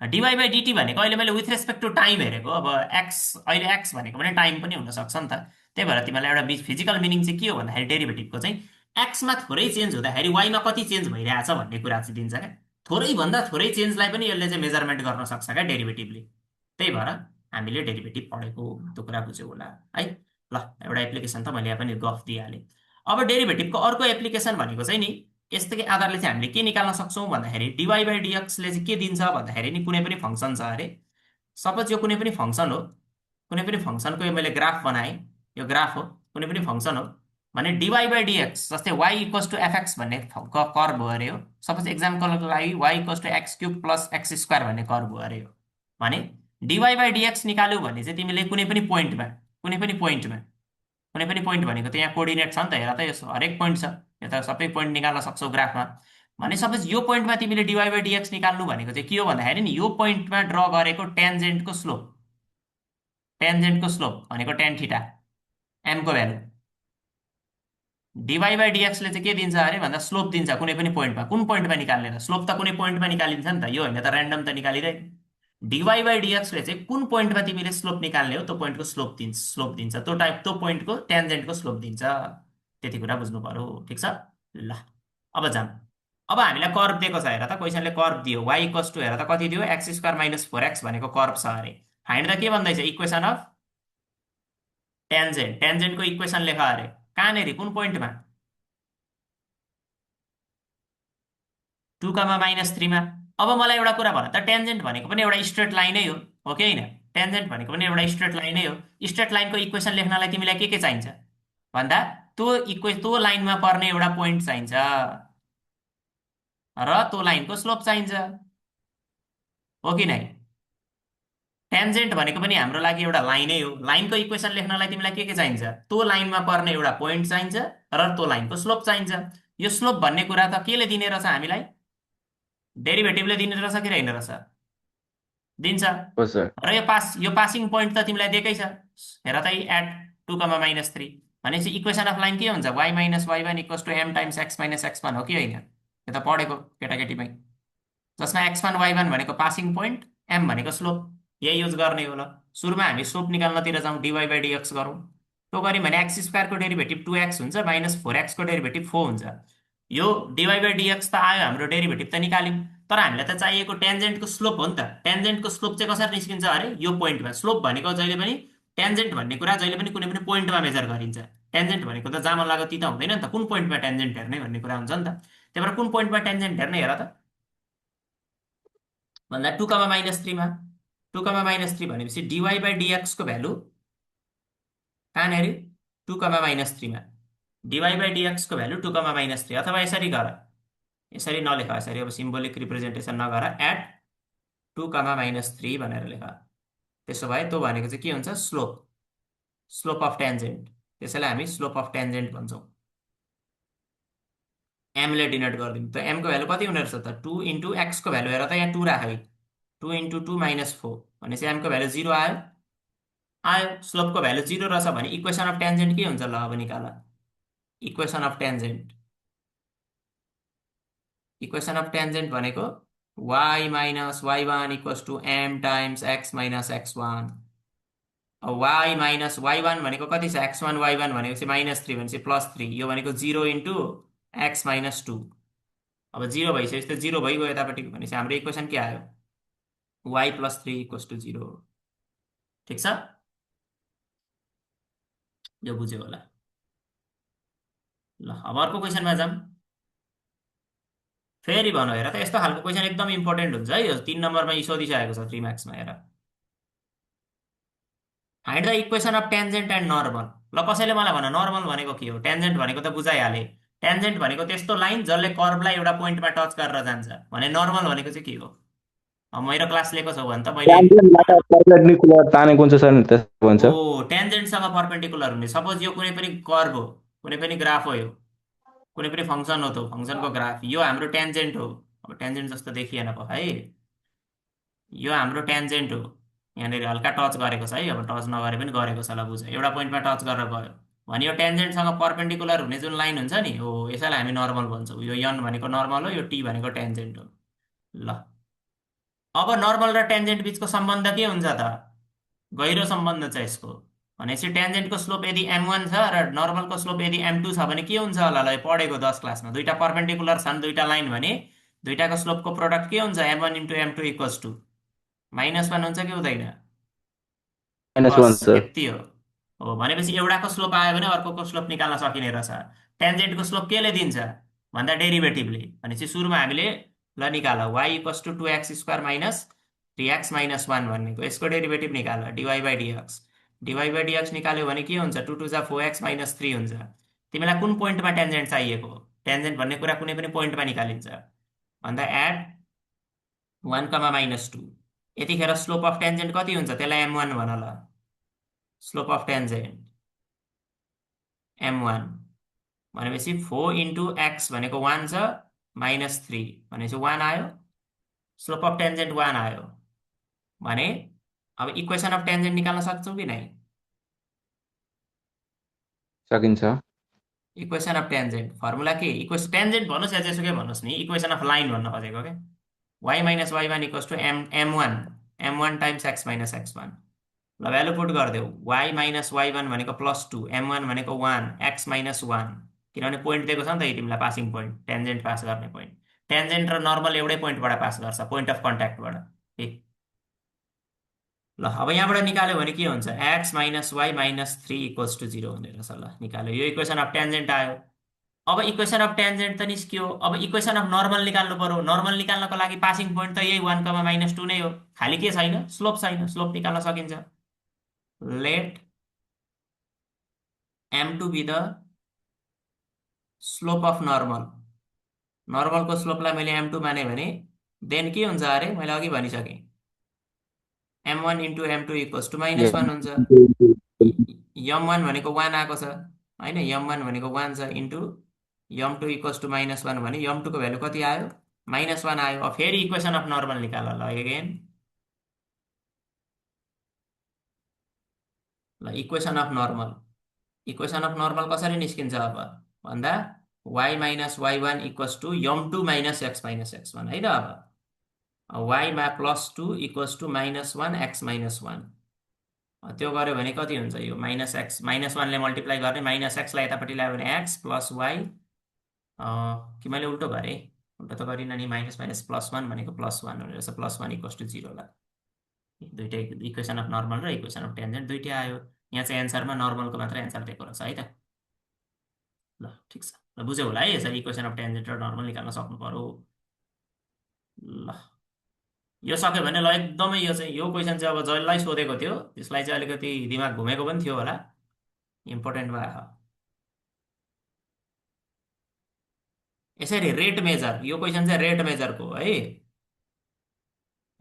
डिवाई बाई डिटी भनेको अहिले मैले विथ रेस्पेक्ट टु टाइम हेरेको। अब एक्स, अहिले एक्स भनेको पनि टाइम पनि हुनसक्छ नि त। त्यही भएर तिमीलाई एउटा फिजिकल मिनिङ चाहिँ के हो भन्दाखेरि डेरिभेटिभको चाहिँ एक्समा थोरै चेन्ज हुँदाखेरि वाइमा कति चेन्ज भइरहेछ भन्ने कुरा चाहिँ दिन्छ क्या। थोरै भन्दा थोरै चेन्जलाई पनि यसले चाहिँ मेजरमेन्ट गर्न सक्छ क्या डेरिभेटिभले। त्यही भएर हामीले डेरिभेटिभ पढेको, त्यो कुरा बुझ्यौ होला है। ल एउटा एप्लिकेसन त मैले यहाँ पनि गफ दिइहालेँ। अब डेरिभेटिभको अर्को एप्लिकेसन भनेको चाहिँ नि, यस्तै आधारले चाहिँ हामीले के निकाल्न सक्छौँ भन्दाखेरि डिवाई बाई डिएक्सले चाहिँ के दिन्छ भन्दाखेरि नि, कुनै पनि फङ्सन छ अरे, सपोज यो कुनै पनि फङ्सन हो, कुनै पनि फङ्सनको यो मैले ग्राफ बनाएँ, यो ग्राफ हो, कुनै पनि फङ्सन हो भने डिवाई बाई डिएक्स जस्तै वाइ इक्वल्स टु एफएक्स भन्ने कर्भ हो अरे हो। सपोज एक्जाम्पलको लागि y equals to x cube plus x square भन्ने कर्भ हो अरे हो भने डिवाई बाई डिएक्स निकाल्यौ भने चाहिँ तिमीले कुनै पनि पोइन्टमा, कुनै पनि पोइन्टमा, कुनै पनि पोइन्ट भनेको त यहाँ कोअर्डिनेट छ नि त, हेर त यो हरेक पोइन्ट छ, यो त सबै पोइन्ट निकाल्न सक्छौ ग्राफमा। भने सपोज यो पोइन्टमा तिमीले डिवाई बाई डिएक्स निकाल्नु भनेको चाहिँ के हो भन्दाखेरि नि, यो पोइन्टमा ड्र गरेको टेन्जेन्टको स्लोप, टेन्जेन्टको स्लोप भनेको टेन थीटा एमको भ्यालु, डिवाई बाई डिएक्सले चाहिँ के दिन्छ अरे भन्दा स्लोप दिन्छ कुनै पनि पोइन्टमा। कुन पोइन्टमा निकाल्ने त, स्लोप त कुनै पोइन्टमा निकालिन्छ नि त, यो होइन त ऱ्यान्डम त निकालिँदैन। डिवाई बाई डिएक्सले चाहिँ कुन पोइन्टमा तिमीले स्लोप निकाल्ने हो त्यो पोइन्टको स्लोप दिन्छ, त्यो टाइप त्यो पोइन्टको टेन्जेन्टको स्लोप दिन्छ। त्यति कुरा बुझ्नु पर्यो, ठिक छ? ल अब जाम। अब हामीलाई कर्भ दिएको छ, हेर त क्वेसनले कर्भ दियो वाइ इक्वल्स टु, हेर त कति दियो, एक्स स्क्वायर माइनस 4x भनेको कर्भ छ अरे। फाइन्ड द के भन्दैछ, इक्वेसन अफ टेन्जेन्ट, टेन्जेन्टको इक्वेसन लेख अरे। कहाँनिर, कुन पोइन्टमा? 2,-3मा। अब मलाई एउटा कुरा भन त, टेन्जेन्ट भनेको पनि एउटा स्ट्रेट लाइनै हो कि होइन? टेन्जेन्ट भनेको पनि एउटा स्ट्रेट लाइनै हो। स्ट्रेट लाइनको इक्वेसन लेख्नलाई तिमीलाई के चाहिन्छ भन्दा त्यो लाइनमा पर्ने एउटा पोइन्ट चाहिन्छ र त्यो लाइनको स्लोप चाहिन्छ, हो कि नै? टेन्जेन्ट भनेको पनि हाम्रो लागि एउटा लाइनै हो। लाइनको इक्वेसन लेख्नलाई तिमीलाई के चाहिन्छ? त्यो लाइनमा पर्ने एउटा पोइन्ट चाहिन्छ र त्यो लाइनको स्लोप चाहिन्छ। यो स्लोप भन्ने कुरा त केले दिने रहेछ हामीलाई? डेरिभेटिभले दिने रहेछ कि होइन रहेछ? दिन्छ। हो सर। र यो पासिङ पोइन्ट त तिमीलाई दिएकै छ, हेर त एट 2,-3 भनेपछि इक्वेसन अफ लाइन के हुन्छ? y minus y1 equals to m times x minus x1 हो कि होइन? यो त पढेको केटाकेटीमै, जसमा x1 y1 भनेको पासिङ पोइन्ट, m भनेको स्लोप। यही युज गर्ने हो। ल सुरुमा हामी स्लोप निकाल्नतिर जाउँ, dy बाई dx गरौँ। त्यो गऱ्यौँ भने x स्क्वायरको डेरिभेटिभ 2x हुन्छ, माइनस 4x को डेरिभेटिभ 4 हुन्छ। यो dy बाई dx त आयो, हाम्रो डेरिभेटिभ त निकाल्यौँ। तर हामीलाई त चाहिएको टेन्जेन्टको स्लोप हो नि त। टेन्जेन्टको स्लोप चाहिँ कसरी निस्किन्छ अरे? यो पोइन्टमा। स्लोप भनेको जहिले पनि, टेन्जेन्ट भन्ने कुरा जहिले पनि कुनै पनि पोइन्टमा मेजर गरिन्छ। टेन्जेन्ट भनेको त जहाँ मन लाग्यो ती त हुँदैन नि त, कुन पोइन्टमा टेन्जेन्ट हेर्ने भन्ने कुरा हुन्छ नि त। त्यही भएर कुन पोइन्टमा टेन्जेन्ट हेर्ने हेर त भन्दा 2,-3मा। 2,-3 भनेपछि dy बाई dx को भ्यालु कहाँनिर? 2,-3मा। dy बाई dx को भ्यालु 2,-3, अथवा यसरी गर, यसरी नलेख, यसरी अब सिम्बोलिक रिप्रेजेन्टेसन नगर, एट 2,-3 भनेर लेख। त्यसो भए त्यो भनेको चाहिँ के हुन्छ? Slope, slope of tangent. त्यसैलाई हामी स्लोप अफ टेन्जेन्ट भन्छौँ। m ले डिनोट गरिदिउँ। त m को भ्यालु कति हुने रहेछ त? 2 इन्टु x को भ्यालु हेर त, यहाँ 2 राख है। 2 इन्टु 2 माइनस 4 भनेपछि m को भ्यालु 0 आयो। आयो, स्लोपको भ्यालु 0 रहेछ भने इक्वेसन अफ टेन्जेन्ट के हुन्छ? ल अब निकाल equation of tangent. Equation of tangent भनेको y minus y1 equals to m times x minus x1। अब y माइनस y1 भनेको कति छ? x1 y1 भनेको चाहिँ -3 भनेपछि +3। यो भनेको 0 इन्टु x माइनस 2। अब 0 भइसकेपछि त 0 भइगयो यतापट्टि, भनेपछि हाम्रो इक्वेसन के आयो? y plus 3 equals to 0। ठिक छ? यो बुझ्यो होला। ल अब अर्को क्वेसनमा जाऊँ। फेरि भन, हेर त यस्तो खालको क्वेसन एकदम इम्पोर्टेन्ट हुन्छ है। यो 3 नम्बरमा यी सोधिसकेको छ 3 मार्क्समा। हेर, find the equation of tangent and normal. ल कसैले मलाई भन, नर्मल भनेको के हो? टेन्जेन्ट भनेको त बुझाइहाले। टेन्जेन्ट भनेको त्यस्तो लाइन जसले कर्भलाई एउटा पोइन्टमा टच गरेर जान्छ भने नर्मल भनेको चाहिँ के हो? अब मेरो क्लास लिएको छौ भने त मैले ट्यान्जेन्टबाट परपेन्डिकुलर तानेको हुन्छ सर, त्यसो भन्छ। टेन्जेन्टसँग पर्पेन्डिकुलर हुने। सपोज यो कुनै पनि कर्भ हो, कुनै पनि ग्राफ हो, यो कुनै पनि फङ्सन हो, त फङ्सनको ग्राफ, यो हाम्रो टेन्जेन्ट हो। अब टेन्जेन्ट जस्तो देखिएन पो है, यो हाम्रो टेन्जेन्ट हो। यहाँनिर हल्का टच गरेको छ है, अब टच नगरे पनि गरेको छ। ल बुझ, एउटा पोइन्टमा टच गरेर गयो भने यो टेन्जेन्टसँग पर्पेन्डिकुलर हुने जुन लाइन हुन्छ नि, हो यसैलाई हामी नर्मल भन्छौँ। यो n भनेको नर्मल हो, यो t भनेको टेन्जेन्ट हो। ल अब नर्मल र टेन्जेन्ट बिचको सम्बन्ध के हुन्छ त? गहिरो सम्बन्ध छ यसको। भनेपछि टेन्जेन्टको स्लोप यदि m1 छ र नर्मलको स्लोप यदि m2 छ भने के हुन्छ होला? ल पढेको 10 क्लासमा, दुईटा पर्पेन्डिकुलर छन् दुईटा लाइन भने दुईटाको स्लोपको प्रोडक्ट के हुन्छ? m1 into m2 equals to -1 हुन्छ कि हुँदैन? -1 बस सर। यति हो। भनेपछि एउटाको स्लोप आयो भने अर्कोको स्लोप निकाल्न सकिने रहेछ। टेन्जेन्टको स्लोप केले दिन्छ भन्दा डेरिभेटिभले। भनेपछि सुरुमा हामीले ल निकाल, y equals to 2x square minus 3x minus 1 भनेको यसको डेरिभेटिभ निकाल, dy by dx। dy by dx निकाल्यो भने के हुन्छ? 2 2 जा 4x माइनस 3 हुन्छ। तिमीलाई कुन पोइन्टमा टेन्जेन्ट चाहिएको? टेन्जेन्ट भन्ने कुरा कुनै पनि पोइन्टमा निकालिन्छ भन्दा एट 1,-2। यतिखेर स्लोप अफ टेन्जेन्ट कति हुन्छ? त्यसलाई m1 भन। ल स्लोप अफ टेन्जेन्ट m1 भनेपछि 4 इन्टु x भनेको 1 छ, -3 भनेपछि 1 आयो। स्लोप अफ टेन्जेन्ट 1 आयो भने अब इक्वेसन अफ टेन्जेन्ट निकाल्न सक्छौ कि नै? सकिन्छ। इक्वेसन अफ टेन्जेन्ट फर्मुला के? इक्वेसन टेन्जेन्ट भन्नुहोस् या जेसुकै भन्नुहोस् नि, इक्वेसन अफ लाइन भन्न खोजेको क्या। y minus y1 equals to m1 times x minus x1। ल भ्यालु पुट गरिदेऊ। y माइनस y1 भनेको +2, m1 भनेको 1, x माइनस 1। किनभने पोइन्ट दिएको छ नि त तिमीलाई, पासिङ पोइन्ट, टेन्जेन्ट पास गर्ने पोइन्ट। टेन्जेन्ट र नर्मल एउटै पोइन्टबाट पास गर्छ, पोइन्ट अफ कन्ट्याक्टबाट। ल अब यहाँबाट निकाल्यो भने के हुन्छ? x minus y minus 3 equals to 0 हुने रहेछ। ल निकाल्यो, यो इक्वेसन अफ टेन्जेन्ट आयो। अब इक्वेसन अफ टेन्जेन्ट त निस्कियो। अब इक्वेसन अफ नर्मल निकाल्नु पर्यो। नर्मल निकाल्नको लागि पासिङ पोइन्ट त यही 1,-2 नै हो, खालि के छैन? स्लोप छैन। स्लोप निकाल्न सकिन्छ। Let m2 be the slope of normal. नर्मलको स्लोपलाई मैले m2 माने भने देन के हुन्छ अरे? मैले अघि भनिसकेँ, m1 into m2 equals to -1 हुन्छ। m1 भनेको 1 आएको छ होइन, m1 भनेको 1 छ इन्टु m2 इक्वल्स टु -1 भने m2 को भ्यालु कति आयो? -1 आयो। अब फेरि इक्वेसन अफ नर्मल निकाल ल अगेन। ल equation of normal, equation of normal कसरी निस्किन्छ अब भन्दा y minus y1 equals to m2 minus x minus x1 है त। अब y मा +2 इक्वल्स टु -1 x माइनस 1, त्यो गर्यो भने कति हुन्छ? यो माइनस एक्स -1 ले मल्टिप्लाई गर्ने, माइनस एक्सलाई यतापट्टि ल्यायो भने x प्लस वाई, कि मैले उल्टो गरेँ? उल्टो त गरिनँ नि, माइनस माइनस +1 भनेको +1 हुने रहेछ, +1 इक्वल्स टु 0 ल। दुइटै इक्वेसन अफ नर्मल र इक्वेसन अफ टेन्जेन्ट दुइटै आयो। यहाँ चाहिँ एन्सरमा नर्मलको मात्र एन्सर दिएको रहेछ है त। ल ठिक छ, ल बुझ्यौ होला है, यसरी इक्वेसन अफ टेन्जेन्ट र नर्मल निकाल्न सक्नु पर्यो। ल यो सक्यो भने ल एकदमै यो चाहिँ, यो क्वेसन चाहिँ अब जसलाई सोधेको थियो त्यसलाई चाहिँ अलिकति दिमाग घुमेको पनि थियो होला, इम्पोर्टेन्ट भयो। यसरी रेट मेजर, यो क्वेसन चाहिँ रेट मेजरको है।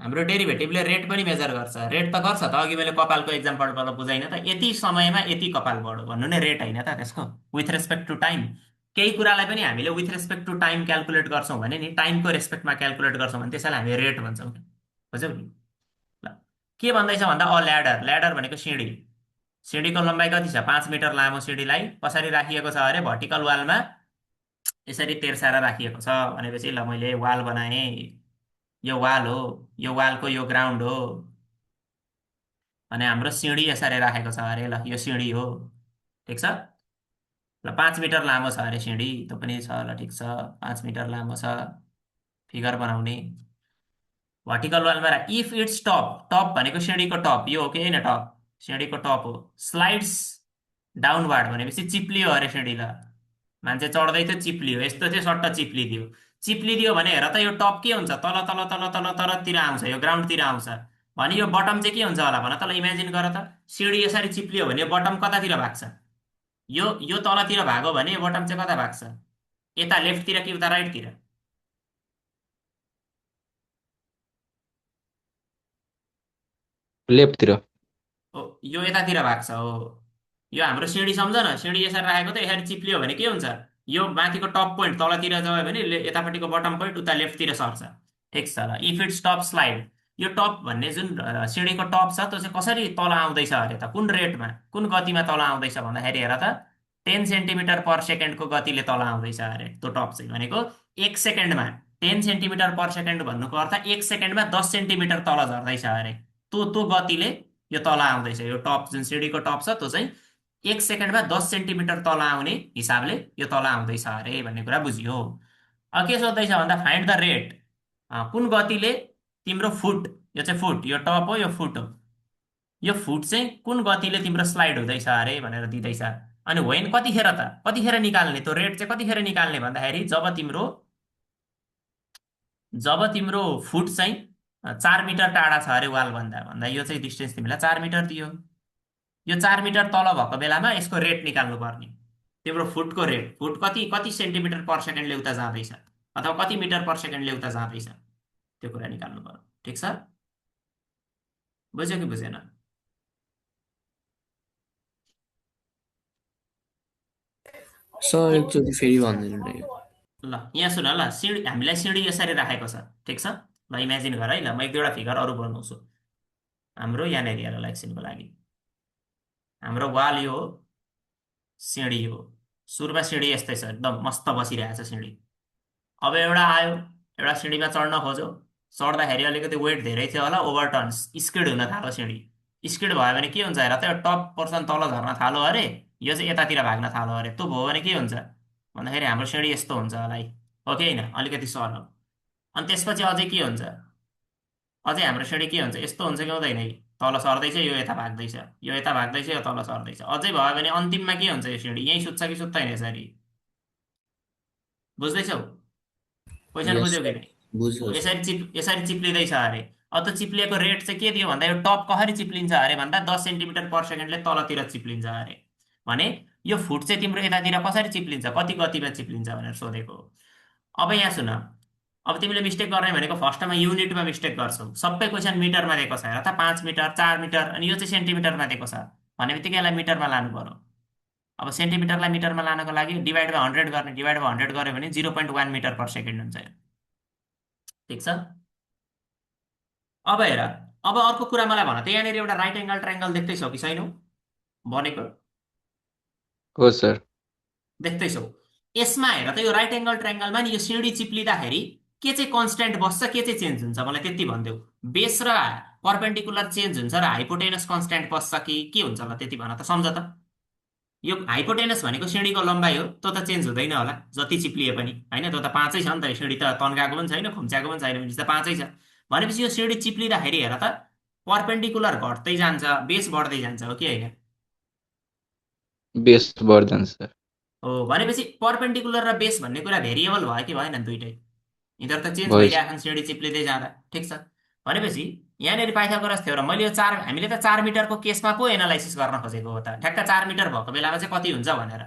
हाम्रो डेरिभेटिभले रेट पनि मेजर गर्छ। रेट त गर्छ त, अघि मैले कपालको एक्जाम्पलबाट बुझाइनँ त, यति समयमा यति कपाल बढ्यो भन्नु नै रेट होइन त त्यसको, विथ रेस्पेक्ट टु टाइम। केही कुरालाई पनि हामीले with respect to time calculate गर्छौँ भने नि, टाइमको रेस्पेक्टमा क्यालकुलेट गर्छौँ भने त्यसैलाई हामी रेट भन्छौँ। बुझ्यौ नि? ल के भन्दैछ भन्दा अ ल्याडर, ल्याडर भनेको सिँढी, सिँढीको लम्बाइ कति छ? 5 मिटर लामो सिँढीलाई कसरी राखिएको छ अरे? भर्टिकल वालमा यसरी तेर्साएर राखिएको छ भनेपछि, ल मैले वाल बनाएँ, यो वाल हो, यो वालको यो ग्राउन्ड हो भने हाम्रो सिँढी यसरी राखेको छ अरे। ल यो सिँढी हो, ठिक छ। ल 5 मिटर लामो छ अरे सिँढी, त्यो पनि छ। ल ठिक छ, 5 मिटर लामो छ, फिगर बनाउने। भर्टिकल वालमा इफ इट्स टप, टप भनेको सिँढीको टप, यो हो कि होइन? टप सिँढीको टप हो। स्लाइड्स डाउनवार्ड भनेपछि चिप्लियो अरे सिँढी। ल मान्छे चढ्दै थियो चिप्लियो, यस्तो थियो सट्ट चिप्लिदियो। चिप्लिदियो भने हेर त यो टप के हुन्छ? तल तल तल तल तलतिर आउँछ, यो ग्राउन्डतिर आउँछ भने यो बटम चाहिँ के हुन्छ होला भन त? ल इमेजिन गर त, सिँढी यसरी चिप्लियो भने बटम कतातिर भाग्छ? यो तलतिर भागो भने यो बटम चाहिँ कता भाग्छ? यता लेफ्टतिर कि उता राइटतिर? लेफ्टतिर। हो, यो यतातिर भाग्छ हो। यो हाम्रो सिँढी सम्झ न, सिँढी यसरी राखेको त, यसरी चिप्लियो भने के हुन्छ? यो माथिको टप पोइन्ट तलतिर गयो भने यतापट्टिको बटम पोइन्ट उता लेफ्टतिर सर्छ। ठिक छ। ल इफ इट्स टप स्लाइड, यो टप भन्ने जुन सिँढीको टप छ त्यो चाहिँ कसरी तल आउँदैछ अरे त? कुन रेटमा, कुन गतिमा तल आउँदैछ भन्दाखेरि हेर त, 10 सेन्टिमिटर पर सेकेन्डको गतिले तल आउँदैछ अरे त्यो टप चाहिँ। भनेको 1 सेकेन्डमा 10 सेन्टिमिटर पर सेकेन्ड भन्नुको अर्थ 1 सेकेन्डमा 10 सेन्टिमिटर तल झर्दैछ अरे, त्यो गतिले यो तल आउँदैछ। यो टप जुन सिँढीको टप छ त्यो चाहिँ 1 सेकेन्डमा 10 सेन्टिमिटर तल आउने हिसाबले यो तल आउँदैछ अरे भन्ने कुरा बुझियो। अब के सोध्दैछ भन्दा फाइन्ड द रेट, कुन गतिले तिम्रो फुट, यो चाहिँ फुट, यो टप हो, यो फुट हो, यो फुट चाहिँ कुन गतिले तिम्रो स्लाइड हुँदैछ अरे भनेर दिँदैछ। अनि वेन कतिखेर त, कतिखेर निकाल्ने? त्यो रेट चाहिँ कतिखेर निकाल्ने भन्दाखेरि जब तिम्रो फुट चाहिँ 4 मिटर टाढा छ अरे वाल भन्दा, यो चाहिँ डिस्टेन्स तिमीलाई 4 मिटर दियो। यो 4 मिटर तल भएको बेलामा यसको रेट निकाल्नु पर्ने, तिम्रो फुटको रेट। फुट कति सेन्टिमिटर पर सेकेन्डले उता जाँदैछ अथवा कति मिटर पर सेकेन्डले उता जाँदैछ, त्यो कुरा निकाल्नु पर्यो। ठिक छ, बुझ्यो कि बुझेन? सर एकचोटि फेरि भनिदिनु न यो। ल यहाँ सुन, ल सिँढी, हामीलाई सिँढी यसरी राखेको छ, ठिक छ। ल इमेजिन गर है। ल म एक दुईवटा फिगर अरू बनाउँछु हाम्रो यहाँनिर हेर ल एकछिनको लागि। हाम्रो वाल यो हो, सिँढी हो। सुरुमा सिँढी यस्तै छ, एकदम मस्त बसिरहेको छ सिँढी। अब एउटा आयो, एउटा सिँढीमा चढ्न खोज्यो, चढ्दाखेरि अलिकति वेट धेरै थियो होला, ओभरटर्न स्किड हुन थाल्यो सिँढी। स्किड भयो भने के हुन्छ हेर त, यो टप पोर्सन तल झर्न थाल्यो अरे, यो चाहिँ यतातिर भाग्न थाल्यो अरे। त्यो भयो भने के हुन्छ भन्दाखेरि हाम्रो सिँढी यस्तो हुन्छ होला है, हो कि होइन? अलिकति सरल। अनि त्यसपछि अझै के हुन्छ? अझै हाम्रो सिँढी के हुन्छ? यस्तो हुन्छ कि हुँदैन? तल सर्दैछ, यो यता भाग्दैछ, यो यता भाग्दैछ, यो तल सर्दैछ। अझै भयो भने अन्तिममा के हुन्छ? यो सिँढी यहीँ सुत्छ कि सुत्दैन यसरी? बुझ्दैछौ? क्वेसन बुझ्यौ कि नहीं? बुझ्यो सर। यसरी चिप्लिँदैछ अरे। अब त चिप्लिएको रेट चाहिँ के दियो भन्दा, यो टप कसरी चिप्लिन्छ अरे भन्दा 10 सेन्टिमिटर पर सेकेन्डले तलतिर चिप्लिन्छ अरे। भने यो फुट चाहिँ तिम्रो यतातिर कसरी चिप्लिन्छ, कति गतिमा चिप्लिन्छ भनेर सोधेको। अब यहाँ सुन, अब तिमीले मिस्टेक गर्ने भनेको फर्स्टमा युनिटमा मिस्टेक गर्छौ। सबै क्वेसन मिटरमा दिएको छ हेर त, 5 मिटर 4 मिटर, अनि यो चाहिँ सेन्टिमिटरमा दिएको छ भन्ने बित्तिकै यसलाई मिटरमा लानु पर्यो। अब सेन्टिमिटरलाई मिटरमा लानको लागि डिभाइड बाई 100 गर्ने, डिभाइड बाई 100 गऱ्यो भने 0.1 मिटर पर सेकेन्ड हुन्छ यो। ठिक छ। अब हेर, अब अर्को कुरा मलाई भन त, यहाँनिर एउटा राइट एङ्गल ट्रायङ्गल देख्दैछौ कि छैनौ बनेको? हो सर। देख्दैछौ। यसमा हेर त, यो राइट एङ्गल ट्रायङ्गलमा नि यो सिँढी चिप्लिँदाखेरि के चाहिँ कन्सट्यान्ट बस्छ, के चाहिँ चेन्ज हुन्छ, मलाई त्यति भनिदेऊ। बेस र पर्पेन्डिकुलर चेन्ज हुन्छ र हाइपोटेनस कन्सट्यान्ट बस्छ कि के हुन्छ ल, त्यति भन त, सम्झ त। यो हाइपोटेनस भनेको सिँढीको लम्बाइ हो, त्यो त चेन्ज हुँदैन होला जति चिप्लिए पनि, होइन? त्यो त 5 छ नि त, सिँढी त तन्काएको पनि छैन खुम्च्याएको पनि छैन, भनेपछि त 5 छ। भनेपछि यो सिँढी चिप्लिँदाखेरि हेर त, पर्पेन्डिकुलर घट्दै जान्छ, बेस बढ्दै जान्छ, हो कि होइन? बेस बढ्दैन सर। हो, भनेपछि पर्पेन्डिकुलर र बेस भन्ने कुरा भेरिएबल भयो कि भएन? दुइटै यिनीहरू त चेन्ज भयो भइरहेको सिँढी चिप्लिँदै जाँदा। ठिक छ। भनेपछि यहाँनिर पाइथागोरस थ्योरम, मैले यो हामीले त 4 मिटरको केसमा पो एनालाइसिस गर्न खोजेको हो त, ठ्याक्क 4 मिटर भएको बेलामा चाहिँ कति हुन्छ भनेर।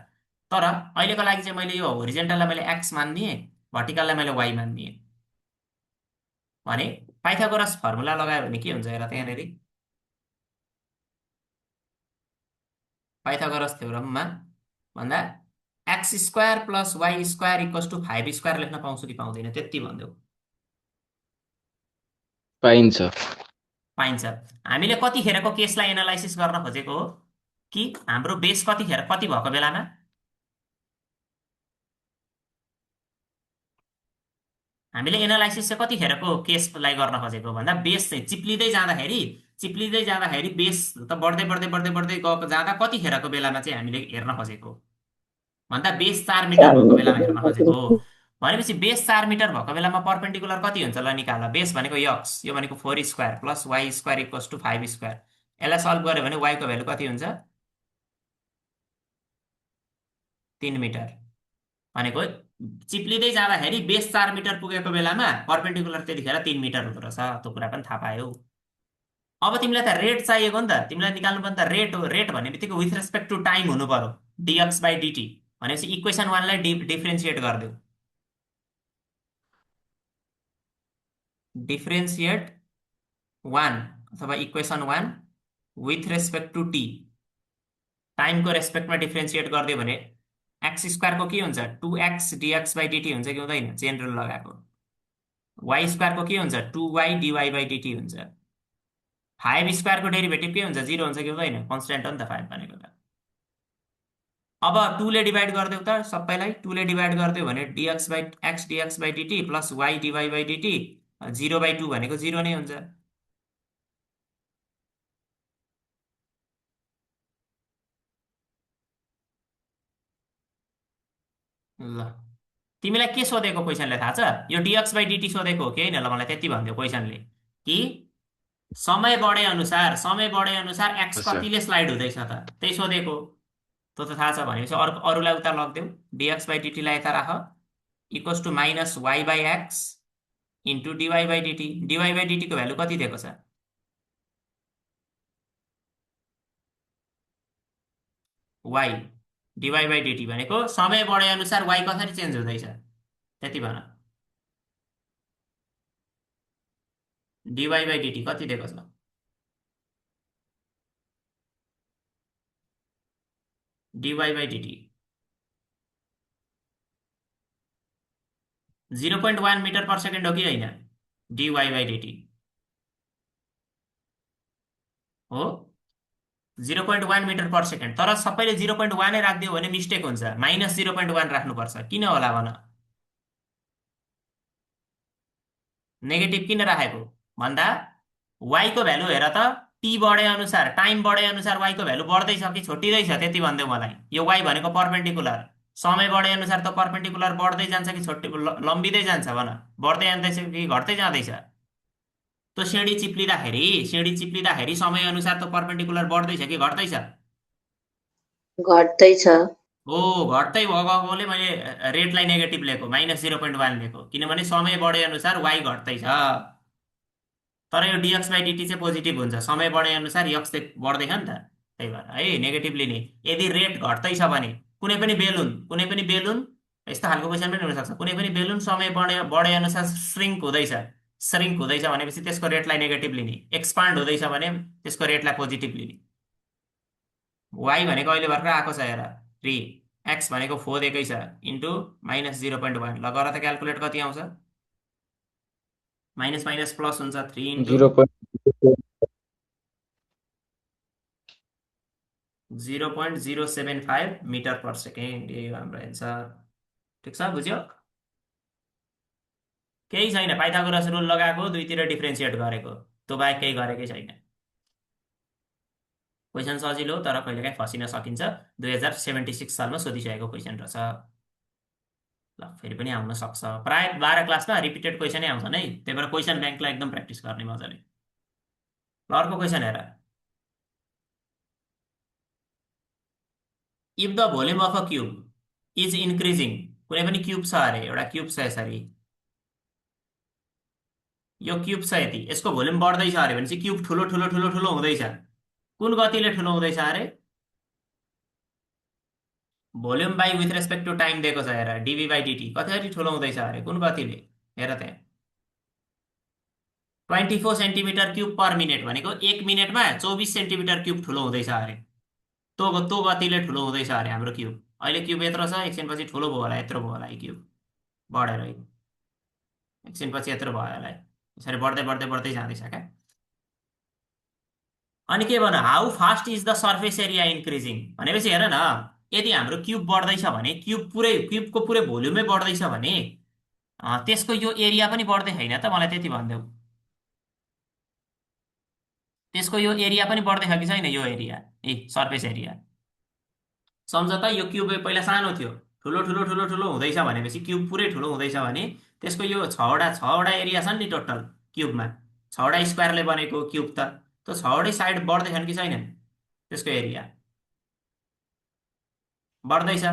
तर अहिलेको लागि चाहिँ मैले यो होरिजेन्टललाई मैले एक्स मानिदिएँ, भर्टिकललाई मैले वाइ मानिदिएँ। भने पाइथागोरस फर्मुला लगायो भने के हुन्छ हेर त, यहाँनिर पाइथागोरस थ्योरममा भन्दा x square plus y square equals to 5 square लेख्न पाउँछु कि पाउँदैन, त्यति भनिदेऊ। पाइन्छ। पाइन्छ। हामीले कतिखेरको केसलाई एनालाइसिस गर्न खोजेको हो कि हाम्रो बेस कतिखेर कति भएको बेलामा? हामीले एनालाइसिस चाहिँ कतिखेरको केसलाई गर्न खोजेको भन्दा बेस चाहिँ चिप्लिँदै जाँदाखेरि बेस त बढ्दै बढ्दै बढ्दै बढ्दै गएको जाँदा कतिखेरको बेलामा चाहिँ हामीले हेर्न खोजेको भन्दा बेस 4 मिटर भएको बेलामा हेर्न खोजेको हो। भनेपछि बेस 4 मिटर भएको बेलामा पर्पेन्डिकुलर कति हुन्छ ल, निकाल। बेस भनेको यक्स, यो भनेको 4 square plus y square equals to 5 square. यसलाई सल्भ गर्यो भने वाइको भ्यालु कति हुन्छ? 3 मिटर। भनेको चिप्लिँदै जाँदाखेरि बेस 4 मिटर पुगेको बेलामा पर्पेन्डिकुलर त्यतिखेर 3 मिटर हुँदो रहेछ, त्यो कुरा पनि थाहा पायौ। अब तिमीलाई त रेट चाहिएको नि त, तिमीलाई निकाल्नु पनि त रेट हो। रेट भन्ने बित्तिकै विथ रेस्पेक्ट टु टाइम हुनु पर्यो, डिएक्स बाई डिटी। भनेपछि इक्वेसन 1 लाई डिफ्रेन्सिएट गरिदेऊ। डिफ्रेन्सिएट 1 अथवा equation 1 with respect to t, टाइमको रेस्पेक्टमा डिफ्रेन्सिएट गरिदियो भने एक्स स्क्वायरको के हुन्छ? 2x डिएक्स बाई डिटी हुन्छ कि हुँदैन? चेन रुल लगाएको। वाइ स्क्वायरको के हुन्छ? 2y डिवाई बाई डिटी हुन्छ। 5 स्क्वायरको डेरिभेटिभ के हुन्छ? 0 हुन्छ कि हुँदैन? कन्सट्यान्ट हो नि त 5 भनेको त। अब 2 ले डिभाइड गरिदेऊ त सबैलाई, 2 ले डिभाइड गरिदियो भने dx by x dx by dt plus y dy by dt, 0/2 भनेको 0 नै हुन्छ। ल, तिमीलाई के सोधेको क्वेसनले थाहा छ? यो डिएक्स बाई डिटी सोधेको हो कि होइन? ल, मलाई त्यति भनिदियो क्वेसनले कि समय बढे अनुसार एक्स हो सर। कतिले स्लाइड हुँदैछ त, त्यही सोधेको। त्यो त थाहा छ। भनेपछि अरूलाई उता लगिदेऊ, डिएक्स बाई डिटीलाई यता राख, equals to minus y by x into dy by dt. Dy by डिटीको भ्यालु कति दिएको छ? वाइ डिवाई बाई डिटी भनेको समय बढे अनुसार वाइ कसरी चेन्ज हुँदैछ, त्यति भन। डिवाई बाई डिटी कति दिएको छ? Dy by dt 0.1 metre per second हो कि होइन? डिवाई बाई डिटी हो 0.1 मिटर पर सेकेन्ड। तर सबैले 0.1 नै राखिदियो भने मिस्टेक हुन्छ, माइनस 0.1 राख्नुपर्छ। किन होला भन? नेगेटिभ किन राखेको भन्दा वाइको भ्यालु हेर त, टी बढे अनुसार, टाइम बढे अनुसार वाइको भ्यालु बढ्दैछ कि छोटिँदैछ, त्यति भनिदेऊ मलाई। यो वाइ भनेको पर्पेन्डिकुलर, समय बढे अनुसार त पर्पेन्डिकुलर बढ्दै जान्छ कि लम्बिँदै जान्छ भन? बढ्दै जाँदैछ कि घट्दै जाँदैछ? त्यो सिँढी चिप्लिँदाखेरि समय अनुसार त पर्पेन्डिकुलर बढ्दैछ कि घट्दैछ? घट्दैछ। हो, घट्दै भएकोले मैले रेटलाई नेगेटिभ लिएको, माइनस 0.1 लिएको, किनभने समय बढे अनुसार वाइ घट्दैछ। तर यो डिएक्स बाई डिटी चाहिँ पोजिटिभ हुन्छ, समय बढे अनुसार यक्स चाहिँ बढ्दैछ नि त, त्यही भएर है नेगेटिभ लिने। यदि रेट घट्दैछ भने कुनै पनि बेलुन यस्तो खालको क्वेसन पनि हुनसक्छ। कुनै पनि बेलुन समय बढे अनुसार श्रिङ्क हुँदैछ भनेपछि त्यसको रेटलाई नेगेटिभ लिने, एक्सपान्ड हुँदैछ भने त्यसको रेटलाई पोजिटिभ लिने। वाइ भनेको अहिले भर्खर आएको छ हेर 3, एक्स भनेको 4 दिएकै छ इन्टु -0.1। ल गर त क्यालकुलेट कति आउँछ। माइनस माइनस प्लस हुन्छ 3 इन्टु 0.075 मिटर पर सेकेन्ड। यही हो हाम्रो एन्सर। ठिक छ, बुझ्यो? केही छैन, पाइथागोरस रुल लगाएको, दुईतिर डिफ्रेन्सिएट गरेको, त्यो बाहेक केही गरेकै छैन। क्वेसन सजिलो तर कहिलेकाहीँ फसिन सकिन्छ। 2076 सालमा सोधिसकेको क्वेसन रहेछ। ल फेरि पनि आउन सक्छ, प्राय 12 क्लासमा रिपिटेड क्वेसनै आउँछन् है, त्यही भएर क्वेसन ब्याङ्कलाई एकदम प्र्याक्टिस गर्ने मजाले। ल अर्को क्वेसन हेर। If the volume of a cube is increasing, कुनै पनि क्युब छ अरे, एउटा क्युब छ यसरी, यो क्युब छ यति, यसको भोल्युम बढ्दैछ अरे भनेपछि क्युब ठुलो ठुलो ठुलो ठुलो हुँदैछ। कुन गतिले ठुलो हुँदैछ अरे? Volume by with respect to time दिएको छ हेर, डिभी बाई डिटी कसरी ठुलो हुँदैछ अरे, कुन गतिले? हेर त्यहाँ 24 सेन्टिमिटर क्युब पर मिनट भनेको 1 मिनटमा 24 सेन्टिमिटर क्युब ठुलो हुँदैछ अरे। त्यो गतिले ठुलो हुँदैछ अरे हाम्रो क्युब। अहिले क्युब यत्रो छ, एकछिनपछि ठुलो भयो होला, यत्रो भयो होला यो क्युब बढेर, एकछिनपछि यत्रो भयो होला, यसरी बढ्दै बढ्दै बढ्दै जाँदैछ क्या। अनि के भन, how fast is the surface area increasing भनेपछि हेर न, यदि हाम्रो क्युब बढ्दैछ भने, क्युबको पुरै भोल्युमै बढ्दैछ भने त्यसको यो एरिया पनि बढ्दै होइन त, मलाई त्यति भनिदेऊ। त्यसको यो एरिया पनि बढ्दै छ कि छैन? यो एरिया सर्फेस एरिया सम्झ त, यो क्युब पहिला सानो थियो, ठुलो ठुलो ठुलो ठुलो हुँदैछ भनेपछि क्युब पुरै ठुलो हुँदैछ भने त्यसको यो छवटा एरिया छन् नि टोटल क्युबमा, 6वटा स्क्वायरले बनेको क्युब त, त्यो 6वटै साइड बढ्दैछन् कि छैनन्? त्यसको एरिया बढ्दैछ।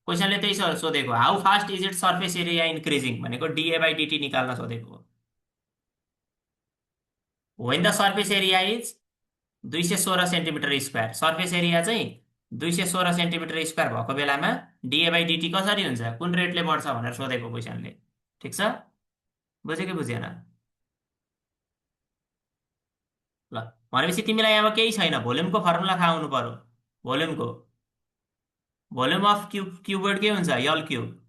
क्वेसनले त्यही सोधेको हो, how fast is it surface area increasing भनेको डिए बाई डिटी निकाल्न सोधेको हो। When the surface area is 216 centimetre square, surface area चाहिँ 216 सेन्टिमिटर स्क्वायर भएको बेलामा डिए बाई डिटी कसरी हुन्छ, कुन रेटले बढ्छ भनेर सोधेको क्वेसनले। ठिक छ, बुझ्यो कि बुझेन? ल भनेपछि तिमीलाई अब केही छैन, भोल्युमको फर्मुला थाहा हुनु पर्यो। भोल्युम अफ क्युबोइड के हुन्छ? यल क्युब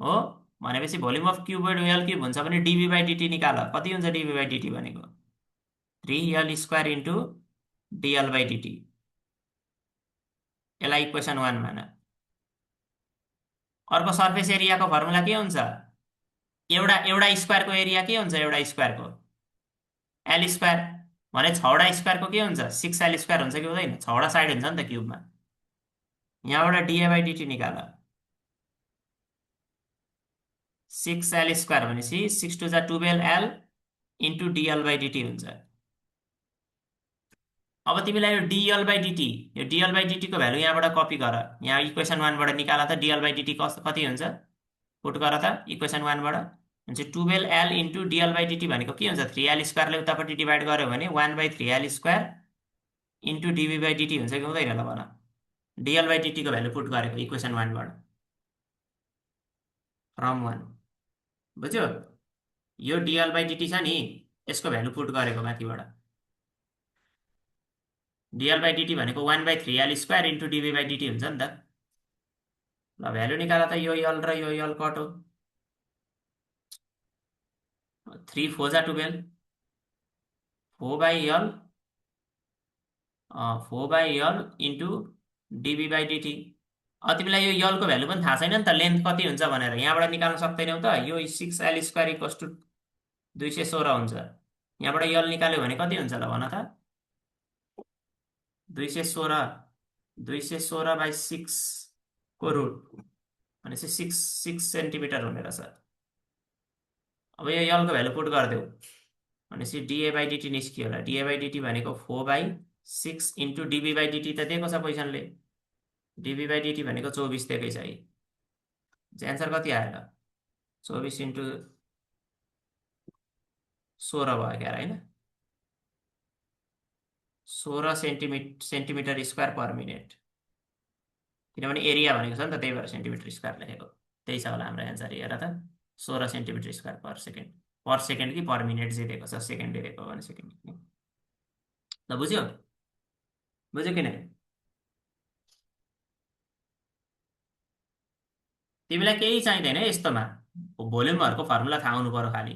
हो। भनेपछि volume of cuboid L cube हुन्छ भने डिभी बाई डिटी निकाल, कति हुन्छ डिभी बाई डिटी भनेको? 3l square into dl by dt. यसलाई इक्वेसन 1 मान। अर्को सर्फेस एरियाको फर्मुला के हुन्छ? एउटा स्क्वायरको एरिया के हुन्छ? एउटा स्क्वायरको एल स्क्वायर भने 6वटा स्क्वायरको के हुन्छ? 6l स्क्वायर हुन्छ कि हुँदैन? 6वटा साइड हुन्छ नि त क्युबमा। यहाँबाट डिए बाई डिटी निकाल, 6l स्क्वायर भनेपछि 6 to 12l into dl by dt हुन्छ। अब तिमीलाई यो डिएल बाई डिटीको भ्यालु यहाँबाट कपी गर, यहाँ इक्वेसन 1 बाट निकाल त डिएल बाई डिटी कति हुन्छ, पुट गर त इक्वेसन 1 बाट। हुन्छ 12l into dl by dt भनेको के हुन्छ? 3l स्क्वायरले उतापट्टि डिभाइड गर्यो भने 1/3l स्क्वायर इन्टु डिभी बाई डिटी हुन्छ कि हुँदैन? ल भन, डिएल बाई डिटीको भ्यालु पुट गरेको इक्वेसन 1 बाट फ्रम 1, बुझ्यो? यो डिएल बाई डिटी छ नि, यसको भ्यालु पुट गरेको माथिबाट। डिएल बाई डिटी भनेको 1/3l स्क्वायर इन्टु डिभी बाई डिटी हुन्छ नि त। ल भ्यालु निकाल त, यो यल र यो यल कटो, 3 4 जा 12, 4/l 4/l इन्टु डिभी बाई डिटी। तिमीलाई यो यलको भ्यालु पनि थाहा छैन नि त, लेन्थ कति हुन्छ भनेर, यहाँबाट निकाल्न सक्दैनौ त। यो 6l स्क्वायर इक्वल्स टु 216 हुन्छ, यहाँबाट यल निकाल्यो भने कति हुन्छ ल भन त? 216/6 को रुट भनेपछि 6 सेन्टिमिटर हुने रहेछ। अब यो यलको भ्यालु पुट गरिदेऊ भनेपछि डिए बाई डिटी निस्कियो होला। डिए बाई डिटी भनेको 4/6 इन्टु डिभी बाई डिटी त दिएको छ क्वेसनले, डिभी बाई डिटी भनेको 24 दिएकै छ है। एन्सर कति आयो ल? 24 इन्टु 16 भयो क्या होइन? 16 सेन्टिमिटर स्क्वायर पर मिनट। किनभने एरिया भनेको छ नि त, त्यही भएर सेन्टिमिटर स्क्वायर लेखेको। त्यही छ होला हाम्रो एन्सर। हेर त 16 सेन्टिमिटर स्क्वायर पर सेकेन्ड कि पर मिनट जे दिएको छ, सेकेन्ड दिएको भने सेकेन्ड। ल बुझ्यो? बुझ्यो कि नै? तिमीलाई केही चाहिँदैन यस्तोमा, भोल्युमहरूको फर्मुला थाहा हुनु पर्यो खालि।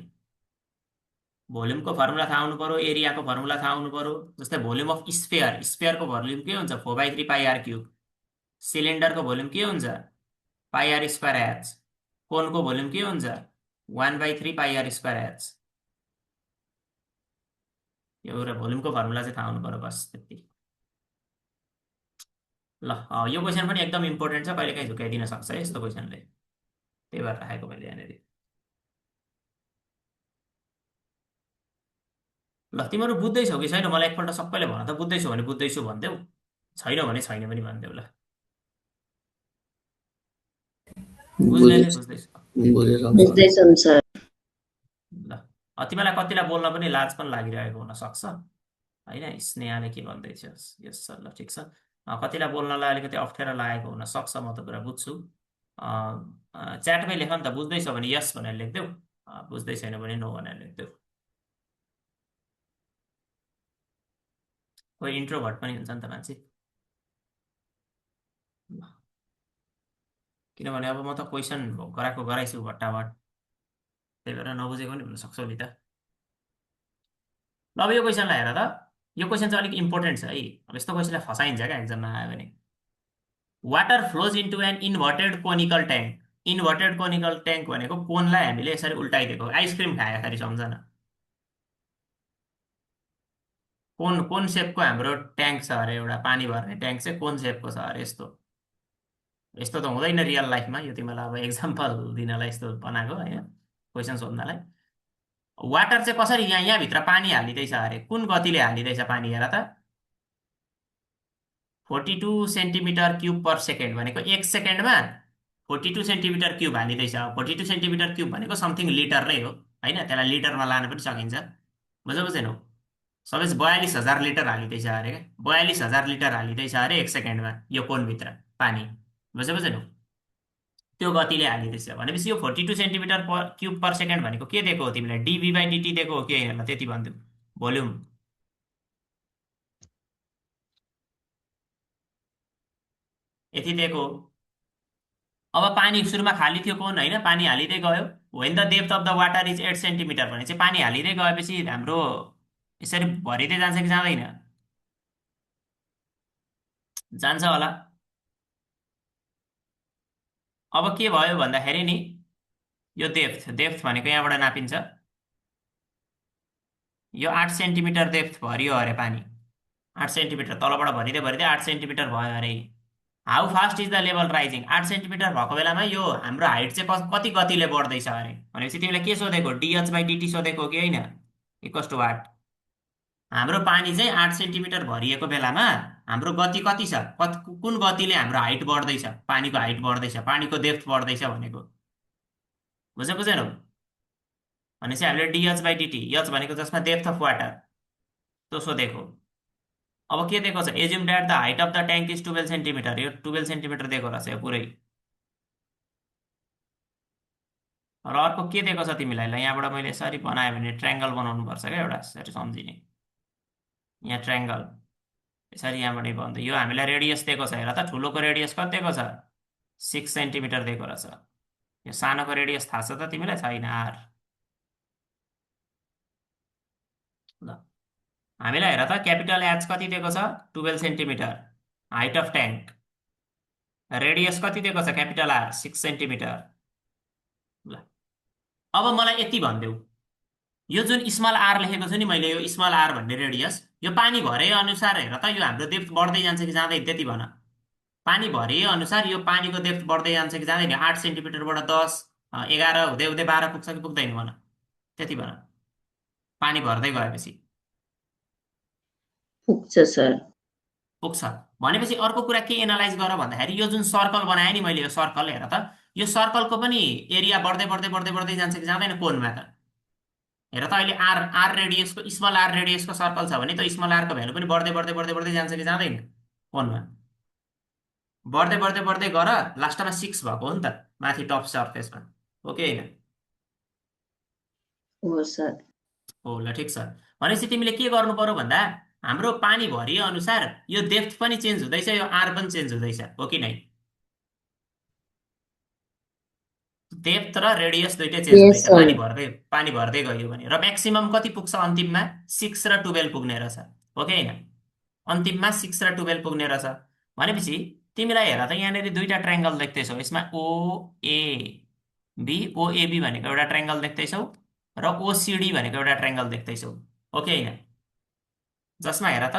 भोल्युमको फर्मुला थाहा हुनु पर्यो, एरियाको फर्मुला थाहा हुनु पर्यो। जस्तै भोल्युम अफ स्फियर, स्फियरको भोल्युम के हुन्छ? 4/3 πr³ सिलिन्डरको भोल्युम के हुन्छ? πr²h। कोनको भोल्युम के हुन्छ? 1/3 πr²h। एउटा भोल्युमको फर्मुला चाहिँ थाहा हुनु पर्यो, बस त्यति। ल यो क्वेसन पनि एकदम इम्पोर्टेन्ट छ, कहिलेकाहीँ झुकाइदिन सक्छ है यस्तो क्वेसनले, त्यही भएर राखेको मैले यहाँनिर। ल तिमीहरू बुझ्दैछौ कि छैन मलाई एकपल्ट सबैले भन त, बुझ्दैछौ भने बुझ्दैछु भनिदेऊ, छैन भने छैन पनि भनिदेऊ। ल बुझ्नेले बुझेछ बुझ्दैछ। बुझेछ सर। बुझ्दैछन् सर। ल तिमीलाई कतिलाई बोल्न पनि लाज पनि लागिरहेको हुनसक्छ होइन। स्नेहाले के भन्दैछ? यस सर, ल ठिक छ। कतिलाई बोल्नलाई अलिकति अप्ठ्यारो लागेको हुनसक्छ, म त कुरा बुझ्छु। च्याटमै लेख नि त, बुझ्दैछौ भने यस भनेर लेखिदेऊ, बुझ्दै छैन भने नो भनेर लेखिदेऊ। कोही इन्ट्रोभर्ट पनि हुन्छ नि त मान्छे। ल, किनभने अब म त क्वेसन गराएको गराइछु भट्टाभट, त्यही भएर नबुझेको पनि हुनसक्छौ नि त। ल अब यो क्वेसनलाई हेर त, यो क्वेसन चाहिँ अलिक इम्पोर्टेन्ट छ है। अब यस्तो क्वेसनलाई फसाइन्छ क्या एक्जाममा आयो भने। Water flows into an inverted conical tank. Inverted conical tank भनेको कोनलाई हामीले यसरी उल्टाइदिएको, आइसक्रिम खाएखेरि सम्झन। कोन कोन सेपको हाम्रो ट्याङ्क छ अरे, एउटा पानी भर्ने ट्याङ्क चाहिँ कोन सेपको छ अरे। यस्तो यस्तो त हुँदैन रियल लाइफमा, यो तिमीलाई अब एक्जाम्पल दिनलाई यस्तो बनाएको होइन, क्वेसन सोध्नलाई। वाटर चाहिँ कसरी यहाँभित्र पानी हालिँदैछ अरे, कुन गतिले हालिँदैछ पानी हेर त। 42 सेन्टिमिटर क्युब पर सेकेन्ड भनेको 1 सेकेन्डमा 42 सेन्टिमिटर क्युब हालिँदैछ। 42 सेन्टिमिटर क्युब भनेको समथिङ लिटर नै हो होइन, त्यसलाई लिटरमा लान पनि सकिन्छ। बुझेनौ? सबै 42,000 लिटर हालिँदैछ अरे क्या, 42,000 लिटर हालिँदैछ अरे 1 सेकेन्डमा यो कोनभित्र पानी। बुझेनौ? त्यो गतिले हालिँदैछ भनेपछि यो 42 सेन्टिमिटर क्युब पर सेकेन्ड भनेको के दिएको हो तिमीलाई? dv/dt दिएको हो कि होइन? त्यति भनिदेऊ। भोल्युम यति दिएको हो। अब पानी सुरुमा खाली थियो कोन होइन, पानी हालिँदै गयो। When the depth of the water is 8 centimetre भने चाहिँ पानी हालिँदै गएपछि हाम्रो यसरी भरिँदै जान्छ कि जाँदैन? जान्छ होला। अब के भयो भन्दाखेरि नि, यो डेप्थ डेप्थ भनेको यहाँबाट नापिन्छ, यो 8 सेन्टिमिटर डेप्थ भरियो अरे पानी। 8 सेन्टिमिटर तलबाट भरिँदै भरिँदै 8 सेन्टिमिटर भयो अरे। How fast is the level rising? 8 centimetre भएको बेलामा यो हाम्रो हाइट चाहिँ कति गतिले बढ्दैछ अरे भनेपछि तिमीलाई के सोधेको? dh/dt सोधेको हो कि होइन? Equals to what? हाम्रो पानी चाहिँ 8 सेन्टिमिटर भरिएको बेलामा हाम्रो गति कति छ, कुन गतिले हाम्रो हाइट बढ्दैछ, पानीको हाइट बढ्दैछ, पानीको डेप्थ बढ्दैछ भनेको। बुझेनौ? भनेपछि हामीले dh/dt, h भनेको जसमा डेप्थ अफ वाटर, त्यो सोधेको। अब के दिएको छ? Assume that the height of the tank is 12 centimetre. यो 12 सेन्टिमिटर दिएको रहेछ यो पुरै। र अर्को के दिएको छ तिमीलाई? ल यहाँबाट मैले यसरी बनाएँ भने ट्रायङ्गल बनाउनु पर्छ क्या एउटा, यसरी सम्झिने। यहाँ ट्रायङ्गल यसरी यहाँबाट बन्दै, यो हामीलाई रेडियस दिएको छ। हेर त ठुलोको रेडियस कति दिएको छ? 6 सेन्टिमिटर दिएको रहेछ। यो सानोको रेडियस थाहा छ त तिमीलाई? छैन, आर। ल हामीलाई हेर त क्यापिटल एच कति दिएको छ? 12 centimetre. Height of tank, radius कति दिएको छ? Capital R, 6 centimetre. ल अब मलाई यति भनिदेऊ, यो जुन स्मल आर लेखेको छु नि मैले, यो स्मल आर भन्ने रेडियस, यो पानी भरे अनुसार हेर त यो हाम्रो डेप्थ बढ्दै जान्छ कि जाँदैन? त्यति भन। पानी भरे अनुसार यो पानीको डेप्थ बढ्दै जान्छ कि जाँदैन? 8 सेन्टिमिटरबाट 10, 11 हुँदै हुँदै 12 पुग्छ कि पुग्दैन भन, त्यति भन। पानी भर्दै गएपछि पुग्छ सर। पुग्छ भनेपछि अर्को कुरा के एनालाइज गर भन्दाखेरि, यो जुन सर्कल बनाएँ नि मैले, यो सर्कल हेर त, यो सर्कलको पनि एरिया बढ्दै बढ्दै बढ्दै बढ्दै जान्छ कि जाँदैन कोनमा त? हेर त अहिले आर आर रेडियसको, स्मल आर रेडियसको सर्कल छ भने त स्मल आरको भ्यालु पनि बढ्दै बढ्दै बढ्दै बढ्दै जान्छ कि जाँदैन कोनमा? बढ्दै बढ्दै बढ्दै गर लास्टमा 6 भएको हो नि त माथि टप सर्फेसमा, हो कि होइन? हो सर। हो ल ठिक छ। भनेपछि तिमीले के गर्नु पर्यो भन्दा हाम्रो पानी भरिए अनुसार यो डेप्थ पनि चेन्ज हुँदैछ, यो आर पनि चेन्ज हुँदैछ, हो कि नै? डेप्थ र रेडियस दुइटै चेन्ज यस हुँदैछ सर। पानी भर्दै गयो भने। र म्याक्सिमम कति पुग्छ अन्तिममा? 6 र 12 पुग्ने रहेछ, हो कि होइन? अन्तिममा 6 र 12 पुग्ने रहेछ। भनेपछि तिमीलाई हेर त यहाँनिर दुईटा ट्रायङ्गल देख्दैछौ, यसमा ओएबी, ओएबी भनेको एउटा ट्रायङ्गल देख्दैछौ र ओसिडी भनेको एउटा ट्रायङ्गल देख्दैछौ, हो कि होइन? जसमा हेर त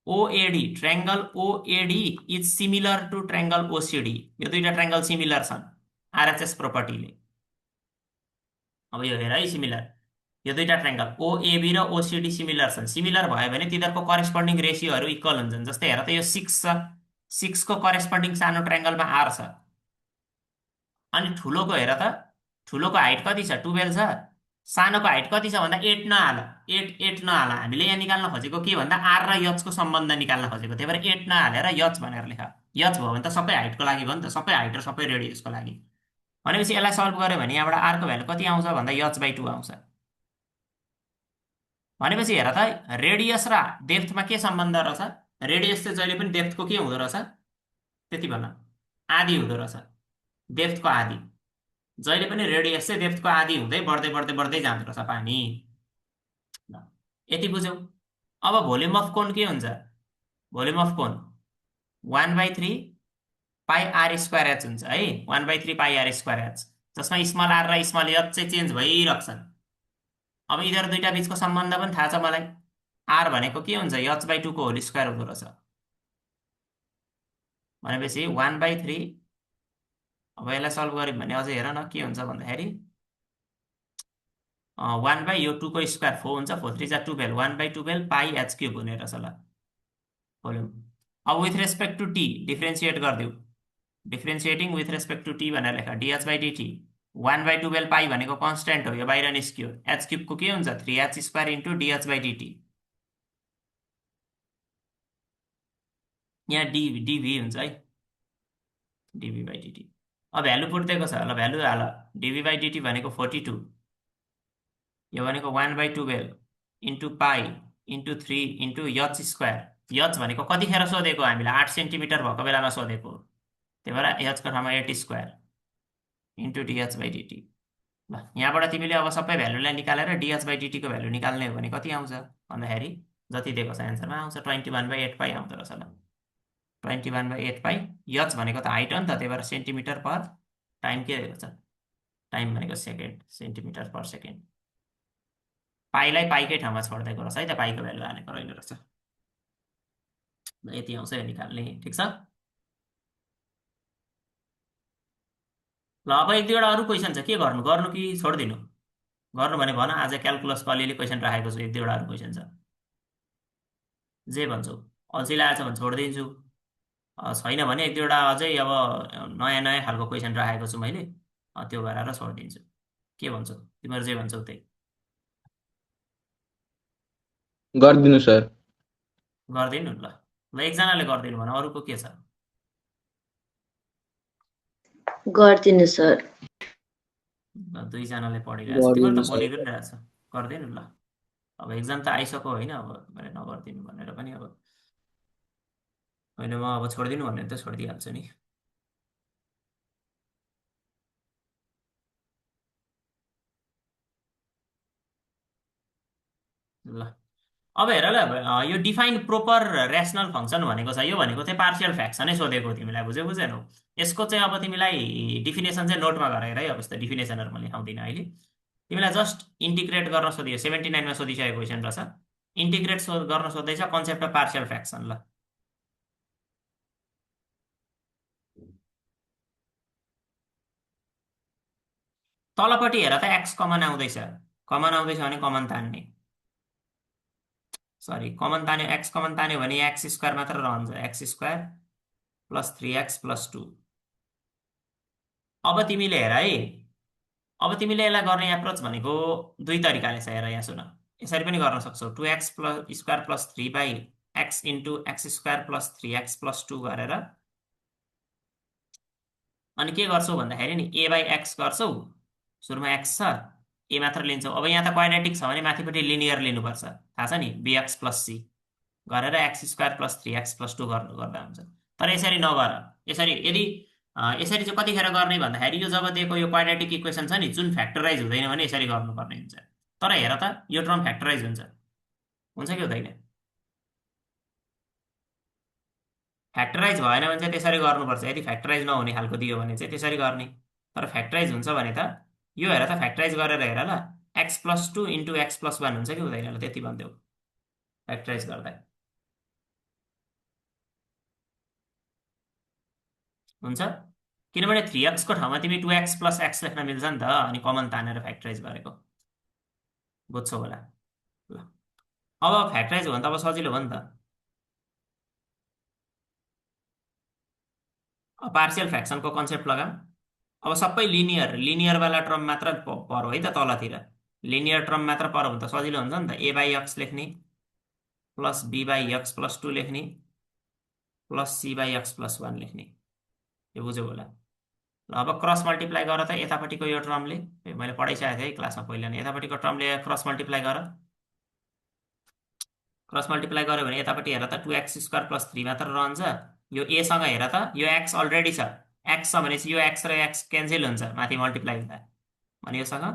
OAD, triangle OAD is similar to triangle OCD. यो दुईटा ट्रायङ्गल सिमिलर छन् आरएचएस प्रोपर्टीले। अब यो हेर है, सिमिलर यो दुईटा ट्रायङ्गल ओएबी र ओसिडी सिमिलर छन्। सिमिलर भयो भने तिनीहरूको करेस्पोन्डिङ रेसियोहरू इक्वल हुन्छन्। जस्तै हेर त यो 6 छ, 6 को करेस्पोन्डिङ सानो ट्रायङ्गलमा आर छ। अनि ठुलोको हेर त, ठुलोको हाइट कति छ? 12 छ। सानोको हाइट कति छ भन्दा 8 नहाल, 8 नहाल। हामीले यहाँ निकाल्न खोजेको के भन्दा आर र यचको सम्बन्ध निकाल्न खोजेको, त्यही भएर 8 नहालेर यच भनेर लेख। यच भयो भने त सबै हाइटको लागि भयो नि त, सबै हाइट र सबै रेडियसको लागि। भनेपछि यसलाई सल्भ गर्यो भने यहाँबाट आरको भ्यालु कति आउँछ भन्दा h/2 आउँछ। भनेपछि हेर त रेडियस र डेप्थमा के सम्बन्ध रहेछ? रेडियस चाहिँ जहिले पनि डेप्थको के हुँदो रहेछ? त्यति भन, आधी हुँदो रहेछ, डेप्थको आधी। जहिले पनि रेडियस चाहिँ डेप्थको आधी हुँदै बढ्दै बढ्दै बढ्दै जाँदो रहेछ पानी। यति बुझ्यौ? अब भोल्युम अफ कोन के हुन्छ? Volume of cone 1/3 pi r square h हुन्छ है, 1/3 पाई आर स्क्वायर एच, जसमा स्मल आर र स्मल एच चाहिँ चेन्ज भइरहेछन्। अब यिनीहरू दुईटा बिचको सम्बन्ध पनि थाहा छ मलाई। आर भनेको के हुन्छ? h/2 को होल स्क्वायर हुँदो रहेछ। भनेपछि 1/3, अब यसलाई सल्भ गर्यौँ भने अझै हेर न के हुन्छ भन्दाखेरि 1/2 को स्क्वायर 4 हुन्छ, 4 3 जा 12, 1/12 पाई एच क्युब हुने रहेछ ल भोल्युम। अब with respect to t differentiate गरिदिउ, differentiating with respect to t भनेर लेख, dh/dt 1/12 पाई भनेको कन्स्ट्यान्ट हो, यो बाहिर निस्क्यो। एच क्युबको के हुन्छ? 3h square into dh/dt। यहाँ dv हुन्छ है, dv/dt। अब भ्यालु पुट्दैको छ ल, भ्यालु हाल। dv/dt भनेको 42, यो भनेको 1/12 इन्टु पाई into 3 into h square. h भनेको कतिखेर सोधेको? हामीलाई 8 सेन्टिमिटर भएको बेलामा सोधेको, त्यही भएर h को ठाउँमा 8 स्क्वायर इन्टु dh/dt। ल यहाँबाट तिमीले अब सबै भ्यालुलाई निकालेर dh/dt को भ्यालु निकाल्ने हो भने कति आउँछ भन्दाखेरि जति दिएको छ एन्सरमा आउँछ 21/8 पाई आउँदो रहेछ ल। 21/8 पाई, h भनेको त हाइट हो नि त, त्यही भएर सेन्टिमिटर पर टाइम के दिएको छ? टाइम भनेको सेकेन्ड, सेन्टिमिटर पर सेकेन्ड। पाईलाई पाईकै ठाउँमा छोडिदिएको रहेछ है त, पाईको भ्यालु हालेको रहेन रहेछ। यति आउँछ यो निकाल्ने, ठिक छ। ल अब एक दुईवटा अरू क्वेसन छ, के गर्नु? गर्नु कि छोडिदिनु? गर्नु भने भन, आज क्यालकुलसको अलिअलि क्वेसन राखेको छु, एक दुईवटा अरू क्वेसन छ, जे भन्छौ। अल्छी लागेको छ भने छोडिदिन्छु, छैन भने एक दुईवटा अझै अब नयाँ नयाँ खालको क्वेसन राखेको छु मैले, त्यो गराएर छोडिदिन्छु। के भन्छौ? तिमीहरू जे भन्छौ त्यही गरिदिनु सर। गरिदिनु ल। ल एकजनाले गरिदिनु भन, अरूको के छ? गरिदिनु सर। दुईजनाले पढिरहेछ, तिमीहरू त पढि पनि रहेछ, गरिदिनु ल। अब एक्जाम त आइसक्यो होइन, अब मैले नगरिदिनु भनेर पनि अब होइन, म अब छोडिदिनु भने त छोडिदिइहाल्छु नि। ल अब हेर ल, यो डिफाइन प्रोपर रेसनल फङ्सन भनेको छ, यो भनेको चाहिँ पार्सियल फ्र्याक्सनै सोधेको तिमीलाई, बुझेनौ? यसको चाहिँ अब तिमीलाई डिफिनेसन चाहिँ नोटमा गरेर है, अब यस्तो डिफिनेसनहरू म लेखाउँदिनँ अहिले, तिमीलाई जस्ट इन्टिग्रेट गर्न सोधियो। 79 मा सोधिसकेको क्वेसन रहेछ, इन्टिग्रेट गर्न सोध्दैछ कन्सेप्ट अफ पार्सियल फ्र्याक्सन। ल तलपट्टि हेर त, एक्स कमन आउँदैछ, कमन आउँदैछ भने कमन तान्ने, सरी कमन तान्यो, एक्स कमन तान्यो भने एक्स स्क्वायर मात्र रहन्छ, x square plus 3x plus 2। अब तिमीले हेर है, अब तिमीले यसलाई गर्ने एप्रोच भनेको दुई तरिकाले छ, हेर यहाँ सुन। यसरी पनि गर्न सक्छौ, 2x square plus 3 by x into x square plus 3x plus 2 गरेर अनि के गर्छौ भन्दाखेरि नि ए बाई एक्स गर्छौ, सुरुमा एक्स छ, ए मात्र लिन्छौ। अब यहाँ त क्वाड्रेटिक छ भने माथिपट्टि लिनियर लिनुपर्छ, थाहा छ नि, बिएक्स प्लस सी गरेर x square plus 3x plus 2 गर्दा हुन्छ। तर यसरी नगर, यसरी यदि यसरी चाहिँ कतिखेर गर्ने भन्दाखेरि यो जब दिएको यो क्वाड्रेटिक इक्वेसन छ नि जुन फ्याक्टराइज हुँदैन भने यसरी गर्नुपर्ने हुन्छ। तर हेर त यो टर्म फ्याक्टराइज हुन्छ कि हुँदैन? फ्याक्टराइज भएन भने चाहिँ त्यसरी गर्नुपर्छ, यदि फ्याक्टराइज नहुने खालको दियो भने चाहिँ त्यसरी गर्ने। तर फ्याक्टराइज हुन्छ भने त यो हेर त, फ्याक्टराइज गरेर हेर ल, x plus 2 into x plus 1 हुन्छ कि हुँदैन ल, त्यति भनिदेऊ फ्याक्टराइज गर्दा हुन्छ। किनभने 3x को ठाउँमा तिमी 2x प्लस एक्स लेख्न मिल्छ नि त, अनि कमन तानेर फ्याक्टराइज गरेको, बुझ्छौ होला ल। अब फ्याक्टराइज हो भने त अब सजिलो हो नि त। अब पार्सियल फ्र्याक्सनको कन्सेप्ट लगा। अब सबै लिनियरवाला टर्म मात्र परो है त तलतिर, लिनियर टर्म मात्र परो भने त सजिलो हुन्छ नि त। ए बाई एक्स लेख्ने plus b by x plus 2 लेख्ने plus c by x plus 1 लेख्ने, यो बुझ्यौ होला ल। अब क्रस मल्टिप्लाई गर त यतापट्टिको यो टर्मले, मैले पढाइसकेको थिएँ क्लासमा पहिला नै, यतापट्टिको टर्मले क्रस मल्टिप्लाई गर। क्रस मल्टिप्लाई गऱ्यो भने यतापट्टि हेर त 2x स्क्वायर प्लस 3 मात्र रहन्छ। यो एसँग हेर त, यो एक्स अलरेडी छ, एक्स छ भनेपछि यो एक्स र एक्स क्यान्सल हुन्छ माथि मल्टिप्लाई हुँदा, भने योसँग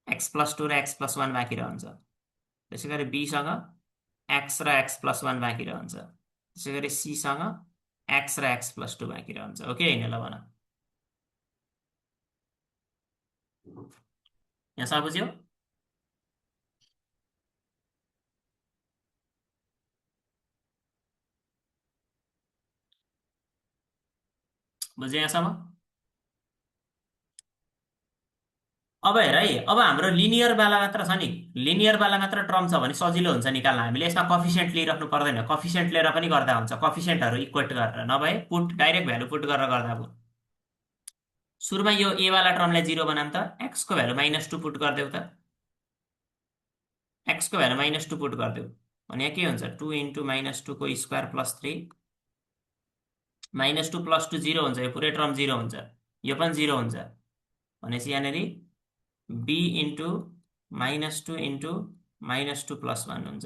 एक्स प्लस 2 र एक्स प्लस 1 बाँकी रहन्छ। त्यसै गरी बीसँग एक्स र एक्स प्लस 1 बाँकी रहन्छ। त्यसै गरी सीसँग एक्स र एक्स प्लस 2 बाँकी रहन्छ। ओके होइन ल भन, यहाँसम्म बुझ्यो? बुझ्यो यहाँसम्म? अब हेर है, अब हाम्रो लिनियरवाला मात्र छ नि, लिनियरवाला मात्र टर्म छ भने सजिलो हुन्छ निकाल्न। हामीले यसमा कफिसियन्ट लिइराख्नु पर्दैन, कफिसियन्ट लिएर पनि गर्दा हुन्छ, कफिसियन्टहरू इक्वेट गरेर, नभए पुट डाइरेक्ट भ्यालु पुट गरेर गर्दा भयो। सुरुमा यो ए वाला टर्मलाई 0 बनाऊँ त, एक्सको भ्यालु -2 पुट गरिदेऊ त, एक्सको भ्यालु -2 पुट गरिदेऊ भने यहाँ के हुन्छ, 2 इन्टु -2 को स्क्वायर प्लस 3, -2 प्लस 2 0 हुन्छ, यो पुरै टर्म 0 हुन्छ, यो पनि 0 हुन्छ। भनेपछि यहाँनिर b इन्टु -2 इन्टु -2 प्लस 1 हुन्छ।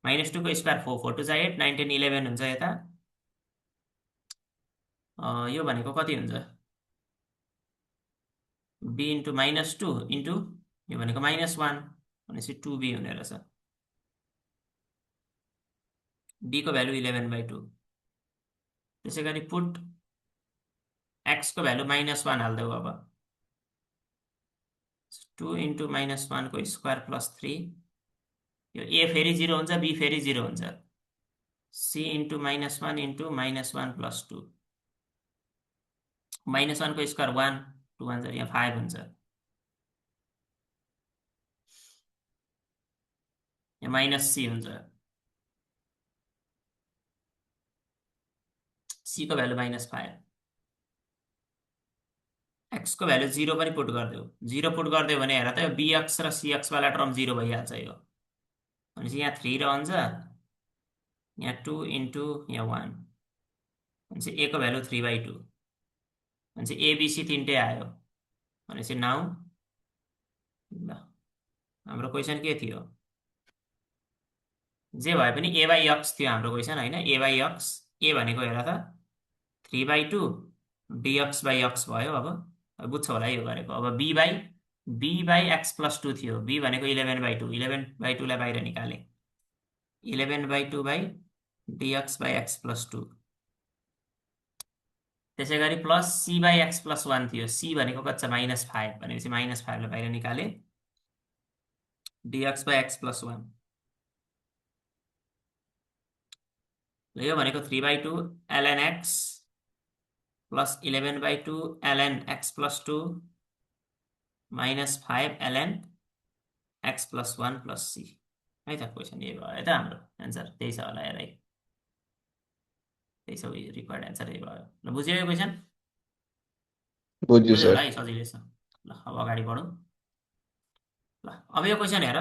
-2 को स्क्वायर 4, 4 2 8, 9 10 11 हुन्छ यता। यो भनेको कति हुन्छ, b इन्टु -2 इन्टु यो भनेको -1 भनेपछि 2b हुने रहेछ। b को भ्यालु 11/2। त्यसै गरी पुट x को भ्यालु -1 हाल्देऊ। अब 2 इन्टु -1 को स्क्वायर प्लस 3, यो a फेरि 0 हुन्छ, b फेरि 0 हुन्छ, c इन्टु -1 इन्टु -1 प्लस 2, -1 को स्क्वायर 1, 2 1 यहाँ 5 हुन्छ, यहाँ माइनस c हुन्छ, c को भ्यालु -5, x को भ्यालु 0 पनि पुट गरिदेऊ। 0 पुट गरिदियो भने हेर त, यो bx र cx वाला टर्म 0 भइहाल्छ। यो भनेपछि यहाँ 3 रहन्छ, यहाँ 2 इन्टु यहाँ 1, भनेपछि a को भ्यालु 3/2, भनेपछि एबिसी तिनटै आयो, भनेपछि 9। ल हाम्रो क्वेसन के थियो, जे भए पनि a बाई एक्स थियो हाम्रो क्वेसन होइन, a बाई एक्स, a भनेको हेर त 3/2 dx बाई एक्स भयो। अब बुझ्छ होला यो गरेको। अब b बाई एक्स प्लस 2 थियो, b भनेको 11/2, 11/2 लाई बाहिर निकाले, 11/2 by dx by x plus 2। त्यसै गरी plus c by x plus 1 थियो, c भनेको कति छ -5, भनेपछि -5 लाई बाहिर निकाले, dx बाई एक्स प्लस 1। यो भनेको 3/2 ln x plus 11/2 ln x plus 2 -5 ln x plus 1 plus c है त। क्वेसन यही भयो है त, हाम्रो एन्सर त्यही छ होला। हेर है, त्यही छ रिक्वायर्ड एन्सर यही भयो। ल बुझ्यो यो क्वेसन? बुझ्यो बुझ्यो सर। होला है, सजिलै छ। ल अब अगाडि बढौँ। ल अब यो क्वेसन हेर,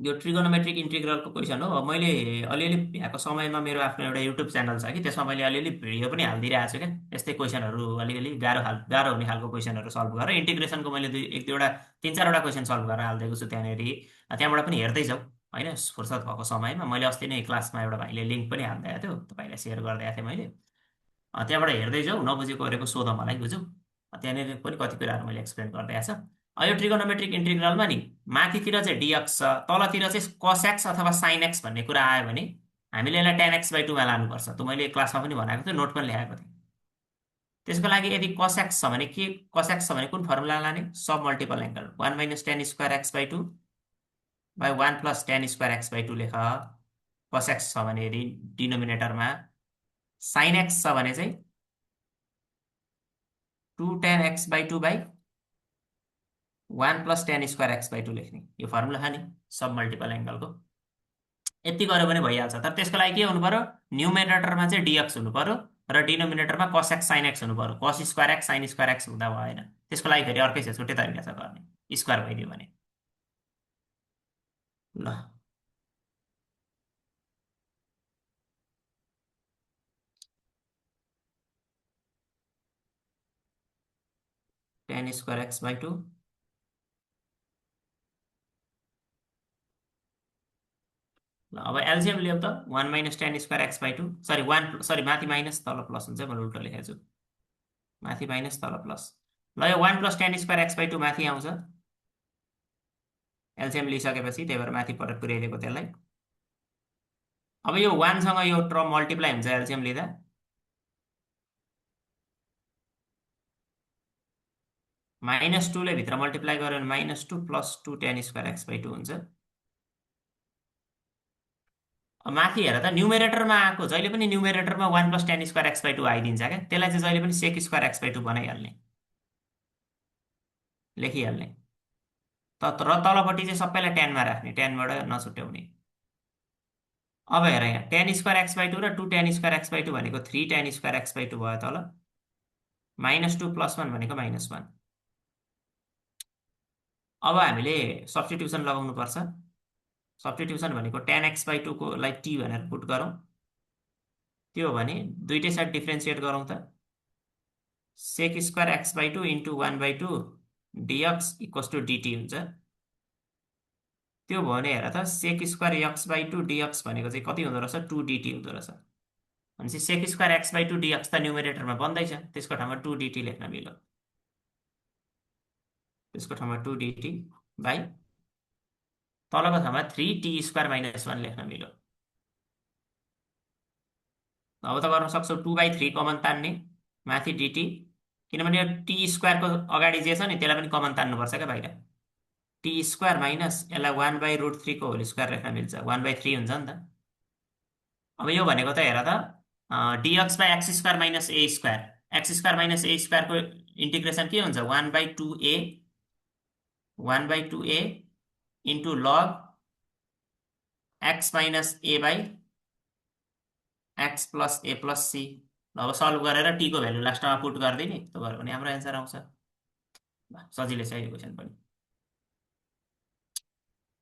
यो ट्रिगोनोमेट्रिक इन्टिग्रलको क्वेसन हो। अब मैले अलिअलि भ्याएको समयमा मेरो आफ्नो एउटा युट्युब च्यानल छ कि, त्यसमा मैले अलिअलि भिडियो पनि हालिदिइरहेको छु क्या। यस्तै क्वेसनहरू अलिअलि गाह्रो हुने खालको क्वेसनहरू सल्भ गरेर इन्टिग्रेसनको मैले एक दुईवटा 3-4वटा क्वेसन सल्भ गरेर हालिदिएको छु त्यहाँनिर। त्यहाँबाट पनि हेर्दै जाऊ होइन, फुर्सद भएको समयमा। मैले अस्ति नै क्लासमा एउटा भाइले लिङ्क पनि हालिदिएको थियो, तपाईँलाई सेयर गरिदिएको थिएँ मैले। त्यहाँबाट हेर्दै जाऊ, नबुझेको अरेको सोध मलाई, बुझ्यौ। त्यहाँनिर पनि कति कुराहरू मैले एक्सप्लेन गरिदिएको छ। यो ट्रिगोनोमेट्रिक इन्टिग्रलमा नि माथितिर चाहिँ डिएक्स छ, तलतिर चाहिँ कस एक्स अथवा साइन एक्स भन्ने कुरा आयो भने हामीले यसलाई टेन एक्स बाई टूमा लानुपर्छ। त्यो मैले क्लासमा पनि भनेको थिएँ, नोट पनि लेखाएको थिएँ। त्यसको लागि यदि कस एक्स छ भने के, कस एक्स छ भने कुन फर्मुला लाने, sub multiple angle 1 minus tan square x by two by 1 plus tan square x by two लेख। कस एक्स छ भने यदि डिनोमिनेटरमा, साइन एक्स छ भने चाहिँ 2 tan x by two by 1 plus tan square x by two लेख्ने। यो फर्मुला छ नि सब मल्टिपल एङ्गलको। यति गऱ्यो भने भइहाल्छ। तर त्यसको लागि के हुनु पर्यो, न्युमिनेटरमा चाहिँ डिएक्स हुनु पर्यो र डिनोमिनेटरमा कस एक्स साइन एक्स हुनु पर्यो। Cos square x sine square x हुँदा भएन। त्यसको लागि फेरि अर्कै छ, छुट्टै तरिका छ गर्ने, स्क्वायर भइदियो भने। ल tan square x by two अब एलसिएम लियो त 1 minus tan square x by two, sorry माथि माइनस तल प्लस हुन्छ, मैले उल्टो लेखेको छु, माथि माइनस तल प्लस। ल यो 1 plus tan square x by two माथि आउँछ एलसिएम लिइसकेपछि, त्यही भएर माथि पर पुर्याइदिएको त्यसलाई। अब यो 1सँग यो टर्म मल्टिप्लाई हुन्छ एलसिएम लिँदा, माइनस टूले भित्र मल्टिप्लाई गर्यो भने minus two plus two tan square x by two हुन्छ। अब माथि हेर त, न्युमेरेटरमा आएको जहिले पनि न्युमेरेटरमा 1 plus tan square x by two आइदिन्छ क्या, त्यसलाई चाहिँ जहिले पनि sec square x by two बनाइहाल्ने, लेखिहाल्ने। र तलपट्टि चाहिँ सबैलाई टेनमा राख्ने, टेनबाट नछुट्याउने। अब हेर यहाँ tan square x by two र 2 tan square x by two भनेको 3 tan square x by two भयो तल, माइनस टू प्लस 1 भनेको माइनस 1। अब हामीले सब्स्टिट्युसन लगाउनु पर्छ। सब्स्टिट्युसन भनेको टेन एक्स बाई टूको लाई टी भनेर पुट गरौँ, त्यो हो भने दुइटै साइड डिफ्रेन्सिएट गरौँ त, sec square x by two into 1 by two dx equals to dt हुन्छ। त्यो भयो भने हेर त, sec square x by two dx भनेको चाहिँ कति हुँदो रहेछ, 2 डिटी हुँदो रहेछ। भनेपछि sec square x by two dx त न्युमेरेटरमा बन्दैछ, त्यसको ठाउँमा 2 डिटी लेख्न मिल्यो। त्यसको ठाउँमा 2 डिटी बाई तलको ठाउँमा 3 टी स्क्वायर माइनस 1 लेख्न मिल्यो। अब त गर्न सक्छौ 2/3 कमन तान्ने, माथि डिटी, किनभने यो टी स्क्वायरको अगाडि जे छ नि त्यसलाई पनि कमन तान्नुपर्छ क्या बाहिर। टी स्क्वायर माइनस यसलाई 1/√3 को होल स्क्वायर लेख्न मिल्छ, 1/3 हुन्छ नि त। अब यो भनेको त हेर त, dx by x square minus a square, x square minus a स्क्वायरको इन्टिग्रेसन के हुन्छ, 1/2a into log x minus a by x plus a plus c. अब सल्भ गरेर टीको भ्यालु लास्टमा पुट गरिदिने, त्यो गऱ्यो भने हाम्रो एन्सर आउँछ। सजिलै छ यो क्वेसन पनि।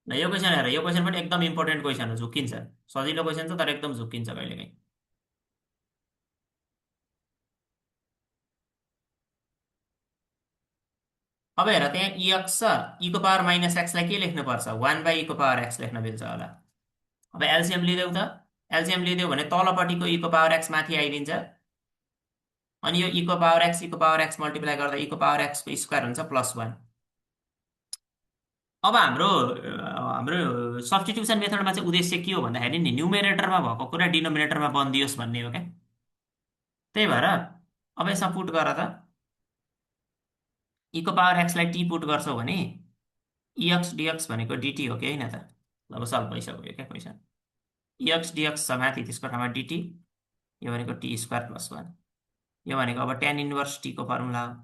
ल यो क्वेसन हेर, यो क्वेसन पनि एकदम इम्पोर्टेन्ट क्वेसन हो, झुक्किन्छ। सजिलो क्वेसन छ तर एकदम झुक्किन्छ कहिलेकाहीँ। अब हेर त्यहाँ इएक्स छ, ईको पावर माइनस एक्सलाई के लेख्नुपर्छ, 1/ईको पावर एक्स लेख्न मिल्छ होला। अब एलसिएम लिदेऊ त, एलसिएम लिदेऊ भने तलपट्टिको ईको पावर एक्स माथि आइदिन्छ, अनि यो ईको पावर एक्स मल्टिप्लाई गर्दा ईको पावर एक्सको स्क्वायर हुन्छ +1। अब हाम्रो सब्स्टिट्युसन मेथडमा चाहिँ उद्देश्य के हो भन्दाखेरि नि, न्युमेरेटरमा भएको कुरा डिनोमिनेटरमा बनिदियोस् भन्ने हो क्या। त्यही भएर अब यसमा पुट गर त, ईको पावर एक्सलाई टी पुट गर्छौ भने इएक्स डिएक्स भनेको डिटी हो कि होइन त। अब सल्भ भइसक्यो क्या क्वेसन। इएक्स डिएक्स छ माथि, त्यसको ठाउँमा डिटी, यो भनेको टी स्क्वायर प्लस 1। यो भनेको अब टेन इन्भर्स टीको फर्मुला हो।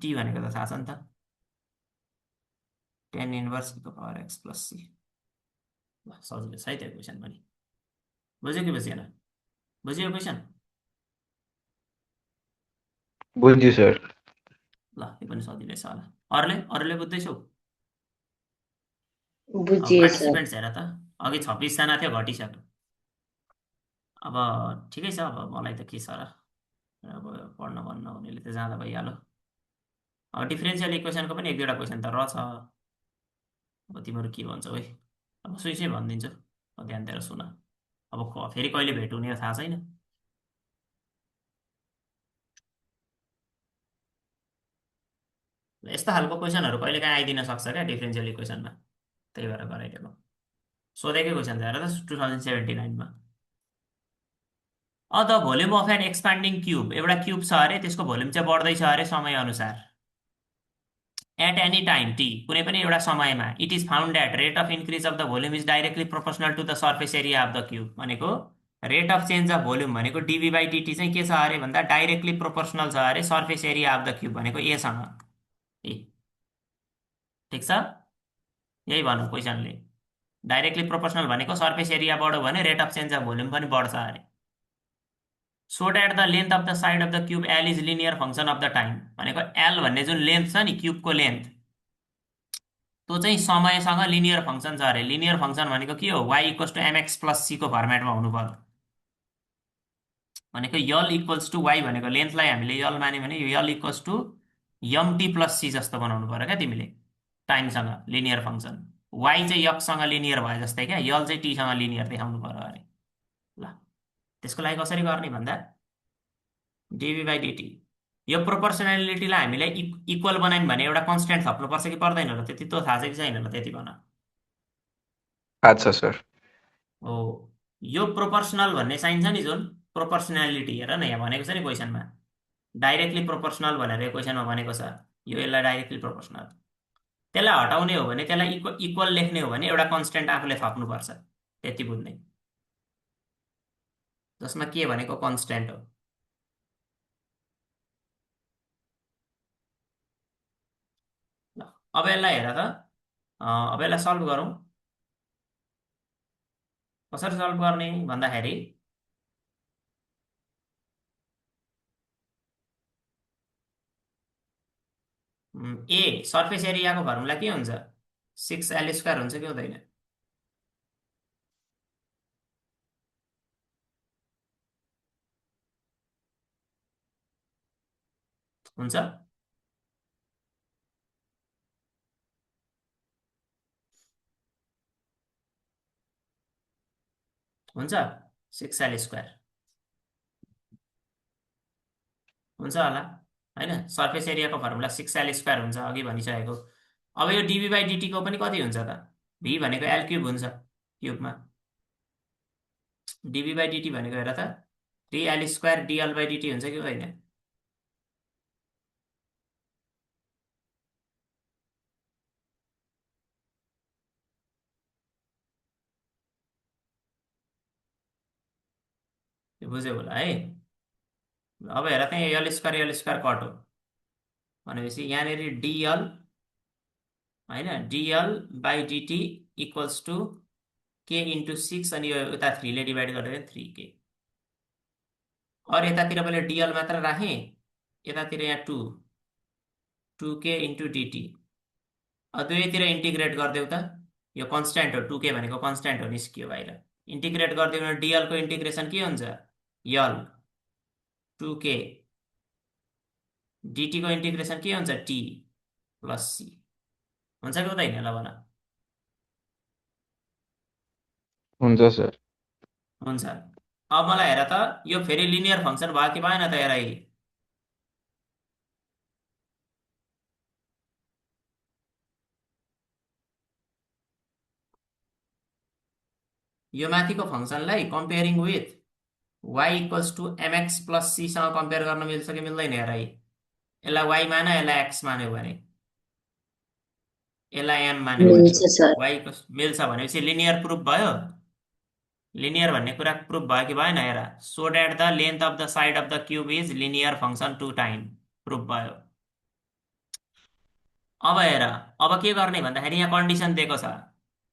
टी भनेको त थाहा छ नि त, टेन इन्भर्स ईको पावर एक्स प्लस सी। सजिलो छ है त्यो क्वेसन पनि। बुझ्यो कि बुझेन, बुझ्यो क्वेसन? बुझ्यो सर। ल यो पनि सजिलै छ होला। अरूले बुझ्दैछौ? अब बुझिए सर। पार्टिसिपेन्ट्स हेर त, अघि 26 जना थियो, घटिसक्यो। अब ठिकै छ, अब मलाई त के छ र, अब पढ्न मन नहुनेले त जाँदा भइहाल्यो। अब डिफ्रेन्सियल इक्वेसनको पनि 1-2वटा क्वेसन त रहेछ। अब तिमीहरू के भन्छौ है, अब सुइसै भनिदिन्छु, अब ध्यान दिएर सुन। अब फेरि कहिले भेट हुने थाहा छैन। यस्ता खालको क्वेसनहरू कहिलेकाहीँ आइदिन सक्छ क्या डिफ्रेन्सियल इक्वेसनमा, त्यही भएर गराइदिएको। सोधेकै क्वेसन छ हेर त 2079मा। The volume of an expanding cube, एउटा क्युब छ अरे, त्यसको भोल्युम चाहिँ बढ्दैछ अरे समय अनुसार। एट एनी टाइम टी, कुनै पनि एउटा समयमा। It is found that rate of increase of the volume is directly proportional to the surface area of the cube. भनेको rate of change of volume भनेको डिभी बाई डिटी चाहिँ के छ अरे भन्दा डाइरेक्टली प्रोपोर्सनल छ अरे surface area of the cube भनेको एसँग। ए ठिक छ, यही भनौँ क्वेसनले। डाइरेक्टली प्रोपोर्सनल भनेको सर्फेस एरिया बढ्यो भने rate of change of volume पनि बढ्छ अरे। So that the length of the side of the cube L is linear function of the time. भनेको एल भन्ने जुन लेन्थ छ नि क्युबको लेन्थ, त्यो चाहिँ समयसँग लिनियर फङ्सन छ अरे। लिनियर फङ्सन भनेको के हो, y equals to MX plus सीको फर्मेटमा हुनु पर्यो। भनेको यल इक्वल्स टु वाइ भनेको लेन्थलाई हामीले यल मान्यो भने l equals to mt plus c जस्तो बनाउनु पर्यो क्या तिमीले, टाइमसँग लिनियर फङ्सन। वाइ चाहिँ यक्ससँग लिनियर भए जस्तै क्या, यल चाहिँ टीसँग लिनियर देखाउनु पर्यो अरे। ल त्यसको लागि कसरी गर्ने भन्दा डिभी बाई डिटी, यो प्रोपोर्सनालिटीलाई हामीले इक्वल बनायौँ भने एउटा कन्सटेन्ट थप्नुपर्छ कि पर्दैन होला, त्यति त थाहा छ कि छैन होला, त्यति भन। अच्छा सर। हो, यो प्रोपोर्सनल भन्ने साइन छ नि जुन प्रोपोर्सनालिटी, हेर न यहाँ भनेको छ नि क्वेसनमा, डाइरेक्टली प्रोपोर्सनल भनेर यो क्वेसनमा भनेको छ। यो यसलाई डाइरेक्टली प्रोपोर्सनल, त्यसलाई हटाउने हो भने, त्यसलाई इक्वल लेख्ने हो भने एउटा कन्सटेन्ट आफूले थप्नुपर्छ, त्यति बुझ्ने। जसमा के भनेको कन्सटेन्ट हो। ल अब यसलाई हेर त, अब यसलाई सल्भ गरौँ। कसरी सल्भ गर्ने भन्दाखेरि ए सर्फेस एरियाको फर्मुला के हुन्छ, 6L² हुन्छ कि हुँदैन? हुन्छ। हुन्छ 6L² हुन्छ होला होइन। सर्फेस एरियाको फर्मुला 6L² हुन्छ, अघि भनिसकेको। अब यो डिभी बाई डिटीको पनि कति हुन्छ त, भी भनेको एल क्युब हुन्छ क्युबमा। डिभी बाई डिटी भनेको हेर त 3L² डिएल बाई डिटी हुन्छ कि होइन? यो बुझ्यो होला है। अब हेर त्यहाँ L² कट हो भनेपछि यहाँनिर डिएल होइन, dl by dt equals to k into 6, अनि यो यता 3ले डिभाइड गरेर 3K। और यतातिर मैले डिएल मात्र राखेँ, यतातिर यहाँ 2K इन्टु डिटी। दुवैतिर इन्टिग्रेट गरिदेऊ त, यो कन्सटेन्ट हो, 2K भनेको कन्सटेन्ट हो, निस्कियो बाहिर। इन्टिग्रेट गरिदियो भने डिएलको इन्टिग्रेसन के हुन्छ, यल 2K, डिटीको इन्टिग्रेसन के हुन्छ, टी प्लस सी। हुन्छ कि हुँदैन ल भन? हुन्छ सर। हुन्छ। अब मलाई हेर त, यो फेरि लिनियर फङ्सन भयो कि भएन त हेर है। यो माथिको फङ्सनलाई comparing with y equals to MX plus सीसँग कम्पेयर गर्न मिल्छ कि मिल्दैन हेर है। यसलाई वाइ मान, यसलाई एक्स मान्यो भने, यसलाई एम मान्यो भने, मिल्छ सर। वाइको मिल्छ भनेपछि लिनियर प्रुफ भयो। लिनियर भन्ने कुरा प्रुफ भयो कि भएन हेर। So that the length of the side of the cube is linear function to time, proof भयो। अब हेर, अब के गर्ने भन्दाखेरि यहाँ कन्डिसन दिएको छ,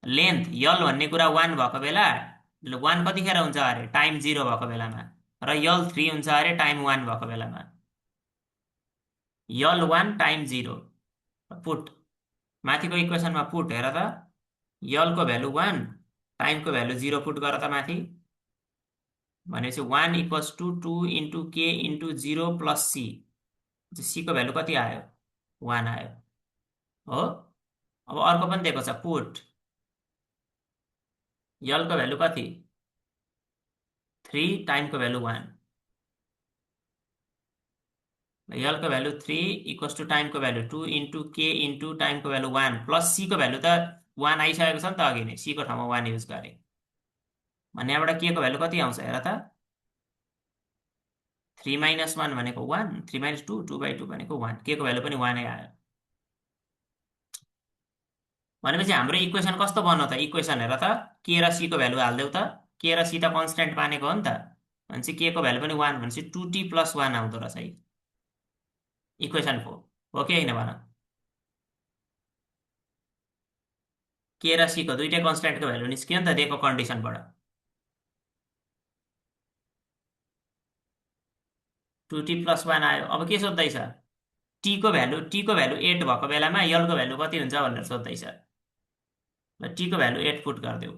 लेन्थ यल भन्ने कुरा 1 भएको बेला, 1 कतिखेर हुन्छ अरे, टाइम 0 भएको बेलामा, र यल 3 हुन्छ अरे टाइम 1 भएको बेलामा। L1 टाइम 0 पुट माथिको इक्वेसनमा पुट हेर त L को भ्यालु 1 टाइमको भ्यालु 0 पुट गर त माथि भनेपछि 1 इक्वल्स टु 2 इन्टु के इन्टु 0 प्लस सी सी को भ्यालु कति आयो 1 आयो हो अब अर्को पनि दिएको छ पुट L को भ्यालु कति 3 टाइमको भ्यालु 1 L को भ्यालु 3 इक्वल्स टु टाइमको भ्यालु 2 इन्टु के इन्टु टाइमको भ्यालु 1 प्लस सी को भ्यालु त 1 आइसकेको छ नि त अघि नै सी को ठाउँमा 1 युज गरे भने यहाँबाट के को भ्यालु कति आउँछ हेर त 3 माइनस 1 भनेको 1 3 माइनस 2 2/2 भनेको 1 के को भ्यालु पनि 1 नै आयो भनेपछि हाम्रो इक्वेसन कस्तो बन्यो त इक्वेसन हेर त के र सी को भ्यालु हाल्देऊ त के र सी त कन्स्ट्यान्ट मानेको हो नि त भनेपछि के को भ्यालु पनि 1 भनेपछि 2t प्लस 1 आउँदो रहेछ है इक्वेसन 4 हो कि होइन भन के र सी को दुईटै कन्स्ट्यान्टको भ्यालु निस्कियो नि त दिएको कन्डिसनबाट 2t प्लस 1 आयो अब के सोध्दैछ टी को भ्यालु 8 भएको बेलामा यल को भ्यालु कति हुन्छ भनेर सोध्दैछ ल टी को भ्यालु 8 पुट गरिदेऊ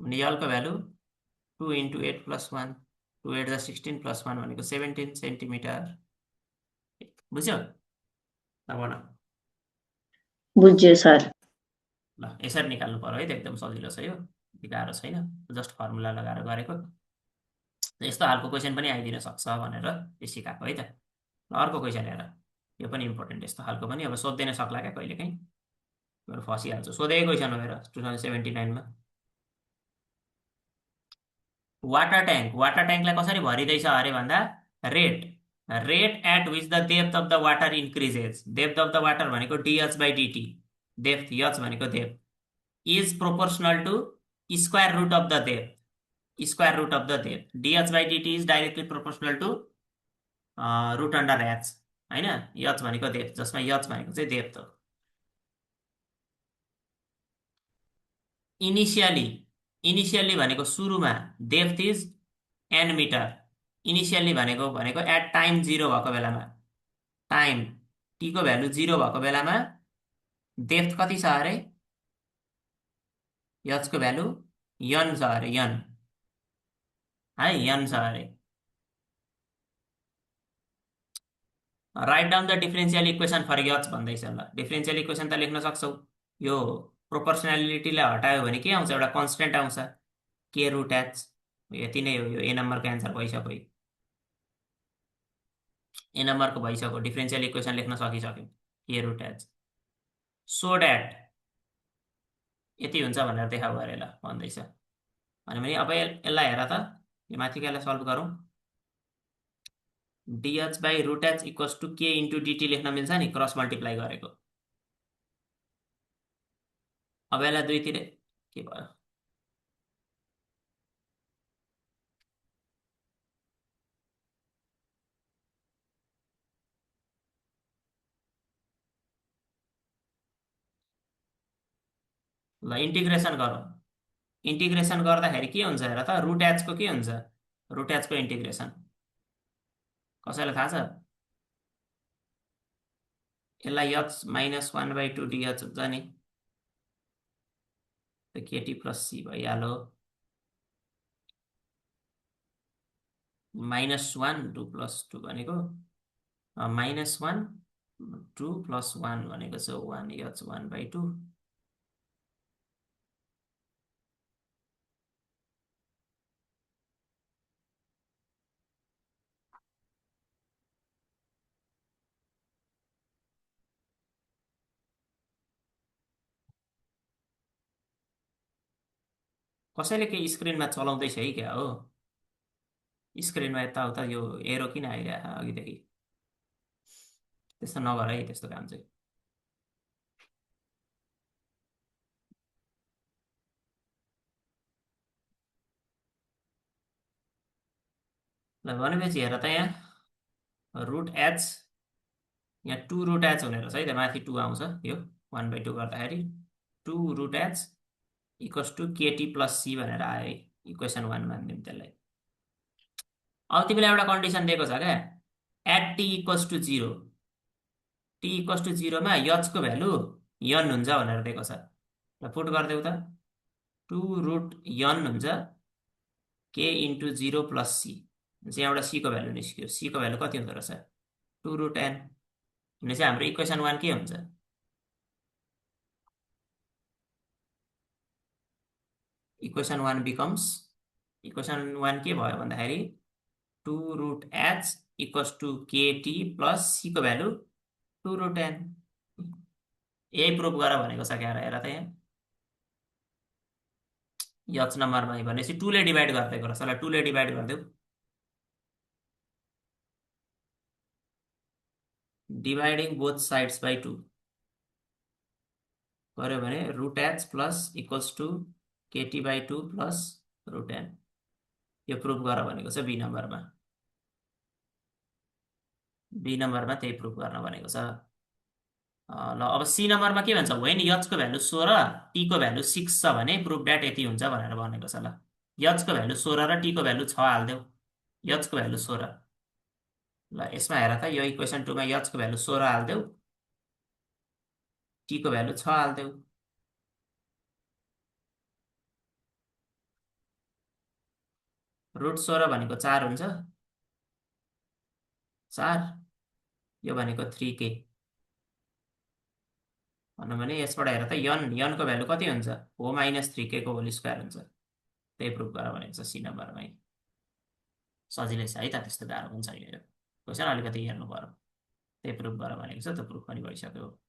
भने यल को भ्यालु 2 इन्टु 8 प्लस 1 2 8 जा 16 प्लस 1 भनेको 17 सेन्टिमिटर बुझ्यो ल भन बुझ्यो सर ल यसरी निकाल्नु पर्यो है त एकदम सजिलो छ यो गाह्रो छैन जस्ट फर्मुला लगाएर गरेको यस्तो हालको क्वेसन पनि आइदिन सक्छ भनेर यो सिकाएको है त ल अर्को क्वेसन हेर यो पनि इम्पोर्टेन्ट यस्तो हालको पनि अब सोध्दैन सक्ला क्या कहिलेकाहीँ मेरो फसिहाल्छु सोधेको क्वेसन हो हेर 2079 मा वाटर ट्याङ्कलाई कसरी भरिँदैछ अरे भन्दा rate at which the depth of the water increases depth of the water भनेको dh/dt डेप्थ h भनेको depth is proportional to square root of the depth dh/dt is directly proportional to root under h होइन h भनेको डेप्थ जसमा h भनेको चाहिँ डेप्थ हो इनिसियली भनेको सुरुमा depth is n metre initially भनेको एट टाइम 0 भएको बेलामा टाइम t को भ्यालु 0 भएको बेलामा डेप्थ कति छ अरे h को भ्यालु n छ अरे n है n छ अरे write down the differential equation for h भन्दैछ ल डिफरेन्शियल इक्वेसन त लेख्न सक्छौ यो प्रोपोर्सनालिटीलाई हटायो भने के आउँछ एउटा कन्स्टेन्ट आउँछ के रुट h यति नै हो यो ए नम्बरको एन्सर भइसक्यो ए नम्बरको भइसक्यो डिफरेन्शियल इक्वेसन लेख्न सकिसक्यो के रुट h सो द्याट यति हुन्छ भनेर देखाऊ अरे ल भन्दैछ भने अब यसलाई हेर त यो माथिकालाई सल्भ गरौँ dh/√h equals to k into dt लेख्न मिल्छ नि क्रस मल्टिप्लाई गरेको अब यसलाई दुईतिर के भयो ल इन्टिग्रेसन गरौँ इन्टिग्रेसन गर्दाखेरि के हुन्छ हेर त रुट h को के हुन्छ रुट h को इन्टिग्रेसन कसैलाई थाहा छ यसलाई h माइनस 1/2 dh हुन्छ नि केटी प्लस सी भइहाल्यो -1 2 + 2 भनेको -1 2 + 1 भनेको चाहिँ 1 h 1/2 कसैले के स्क्रिनमा चलाउँदैछ है क्या हो स्क्रिनमा यताउता यो एरो किन आइरहेको अघिदेखि त्यस्तो नगर है त्यस्तो काम चाहिँ ल भनेपछि हेर त यहाँ रुट h यहाँ 2 रुट h हुने रहेछ है त माथि 2 आउँछ यो 1/2 गर्दाखेरि 2 रुट h इक्वल्स टु केटी प्लस सी भनेर आयो है इक्वेसन 1 मानिदिउँ त्यसलाई अब तिमीलाई एउटा कन्डिसन दिएको छ क्या, at t equals to 0, t equals to 0मा यचको भ्यालु यन हुन्छ भनेर दिएको छ। ल पुट गरिदेऊ त, 2√n हुन्छ k इन्टु 0 प्लस सी, यहाँबाट c को भ्यालु निस्क्यो, c को भ्यालु कति हुँदो रहेछ 2√n, भनेपछि हाम्रो इक्वेसन 1 के हुन्छ, इक्वेसन 1 बिकम्स, इक्वेसन 1 के भयो भन्दाखेरि 2√h इक्वल्स टु केटी प्लस c को भ्यालु 2√n। यही प्रुभ गर भनेको छ क्या, हेर त यहाँ यच नम्बरमा भनेपछि 2 ले डिभाइड गरिदिएको रहेछ। ल 2 ले डिभाइड गरिदेऊ, डिभाइडिङ बोथ साइड्स बाई 2 गर्यो भने √h प्लस इक्वल्स टु केटी बाई 2 प्लस √n, यो प्रुभ गर भनेको छ बी नम्बरमा, बी नम्बरमा त्यही प्रुभ गर्न भनेको छ। ल अब सी नम्बरमा के भन्छ, वेन यचको भ्यालु 16 टीको भ्यालु 6 छ भने प्रुभ द्याट यति हुन्छ भनेर भनेको छ। ल यचको भ्यालु 16 र टीको भ्यालु 6 हाल्देऊ, यचको भ्यालु 16, ल यसमा हेर त यो इक्वेसन 2 मा यचको भ्यालु 16 हाल्देऊ, टीको भ्यालु 6 हाल्देऊ, √16 भनेको 4 हुन्छ, 4 यो भनेको 3k, भनौँ भने यसबाट हेर त यनको भ्यालु कति हुन्छ, हो माइनस 3k को होल स्क्वायर हुन्छ, त्यही प्रुभ गर भनेको छ सी नम्बरमै। सजिलै छ है त, त्यस्तो गाह्रो पनि छैन यो क्वेसन, अलिकति हेर्नु पर्यो, त्यही प्रुभ गर भनेको छ, त्यो प्रुभ पनि भइसक्यो।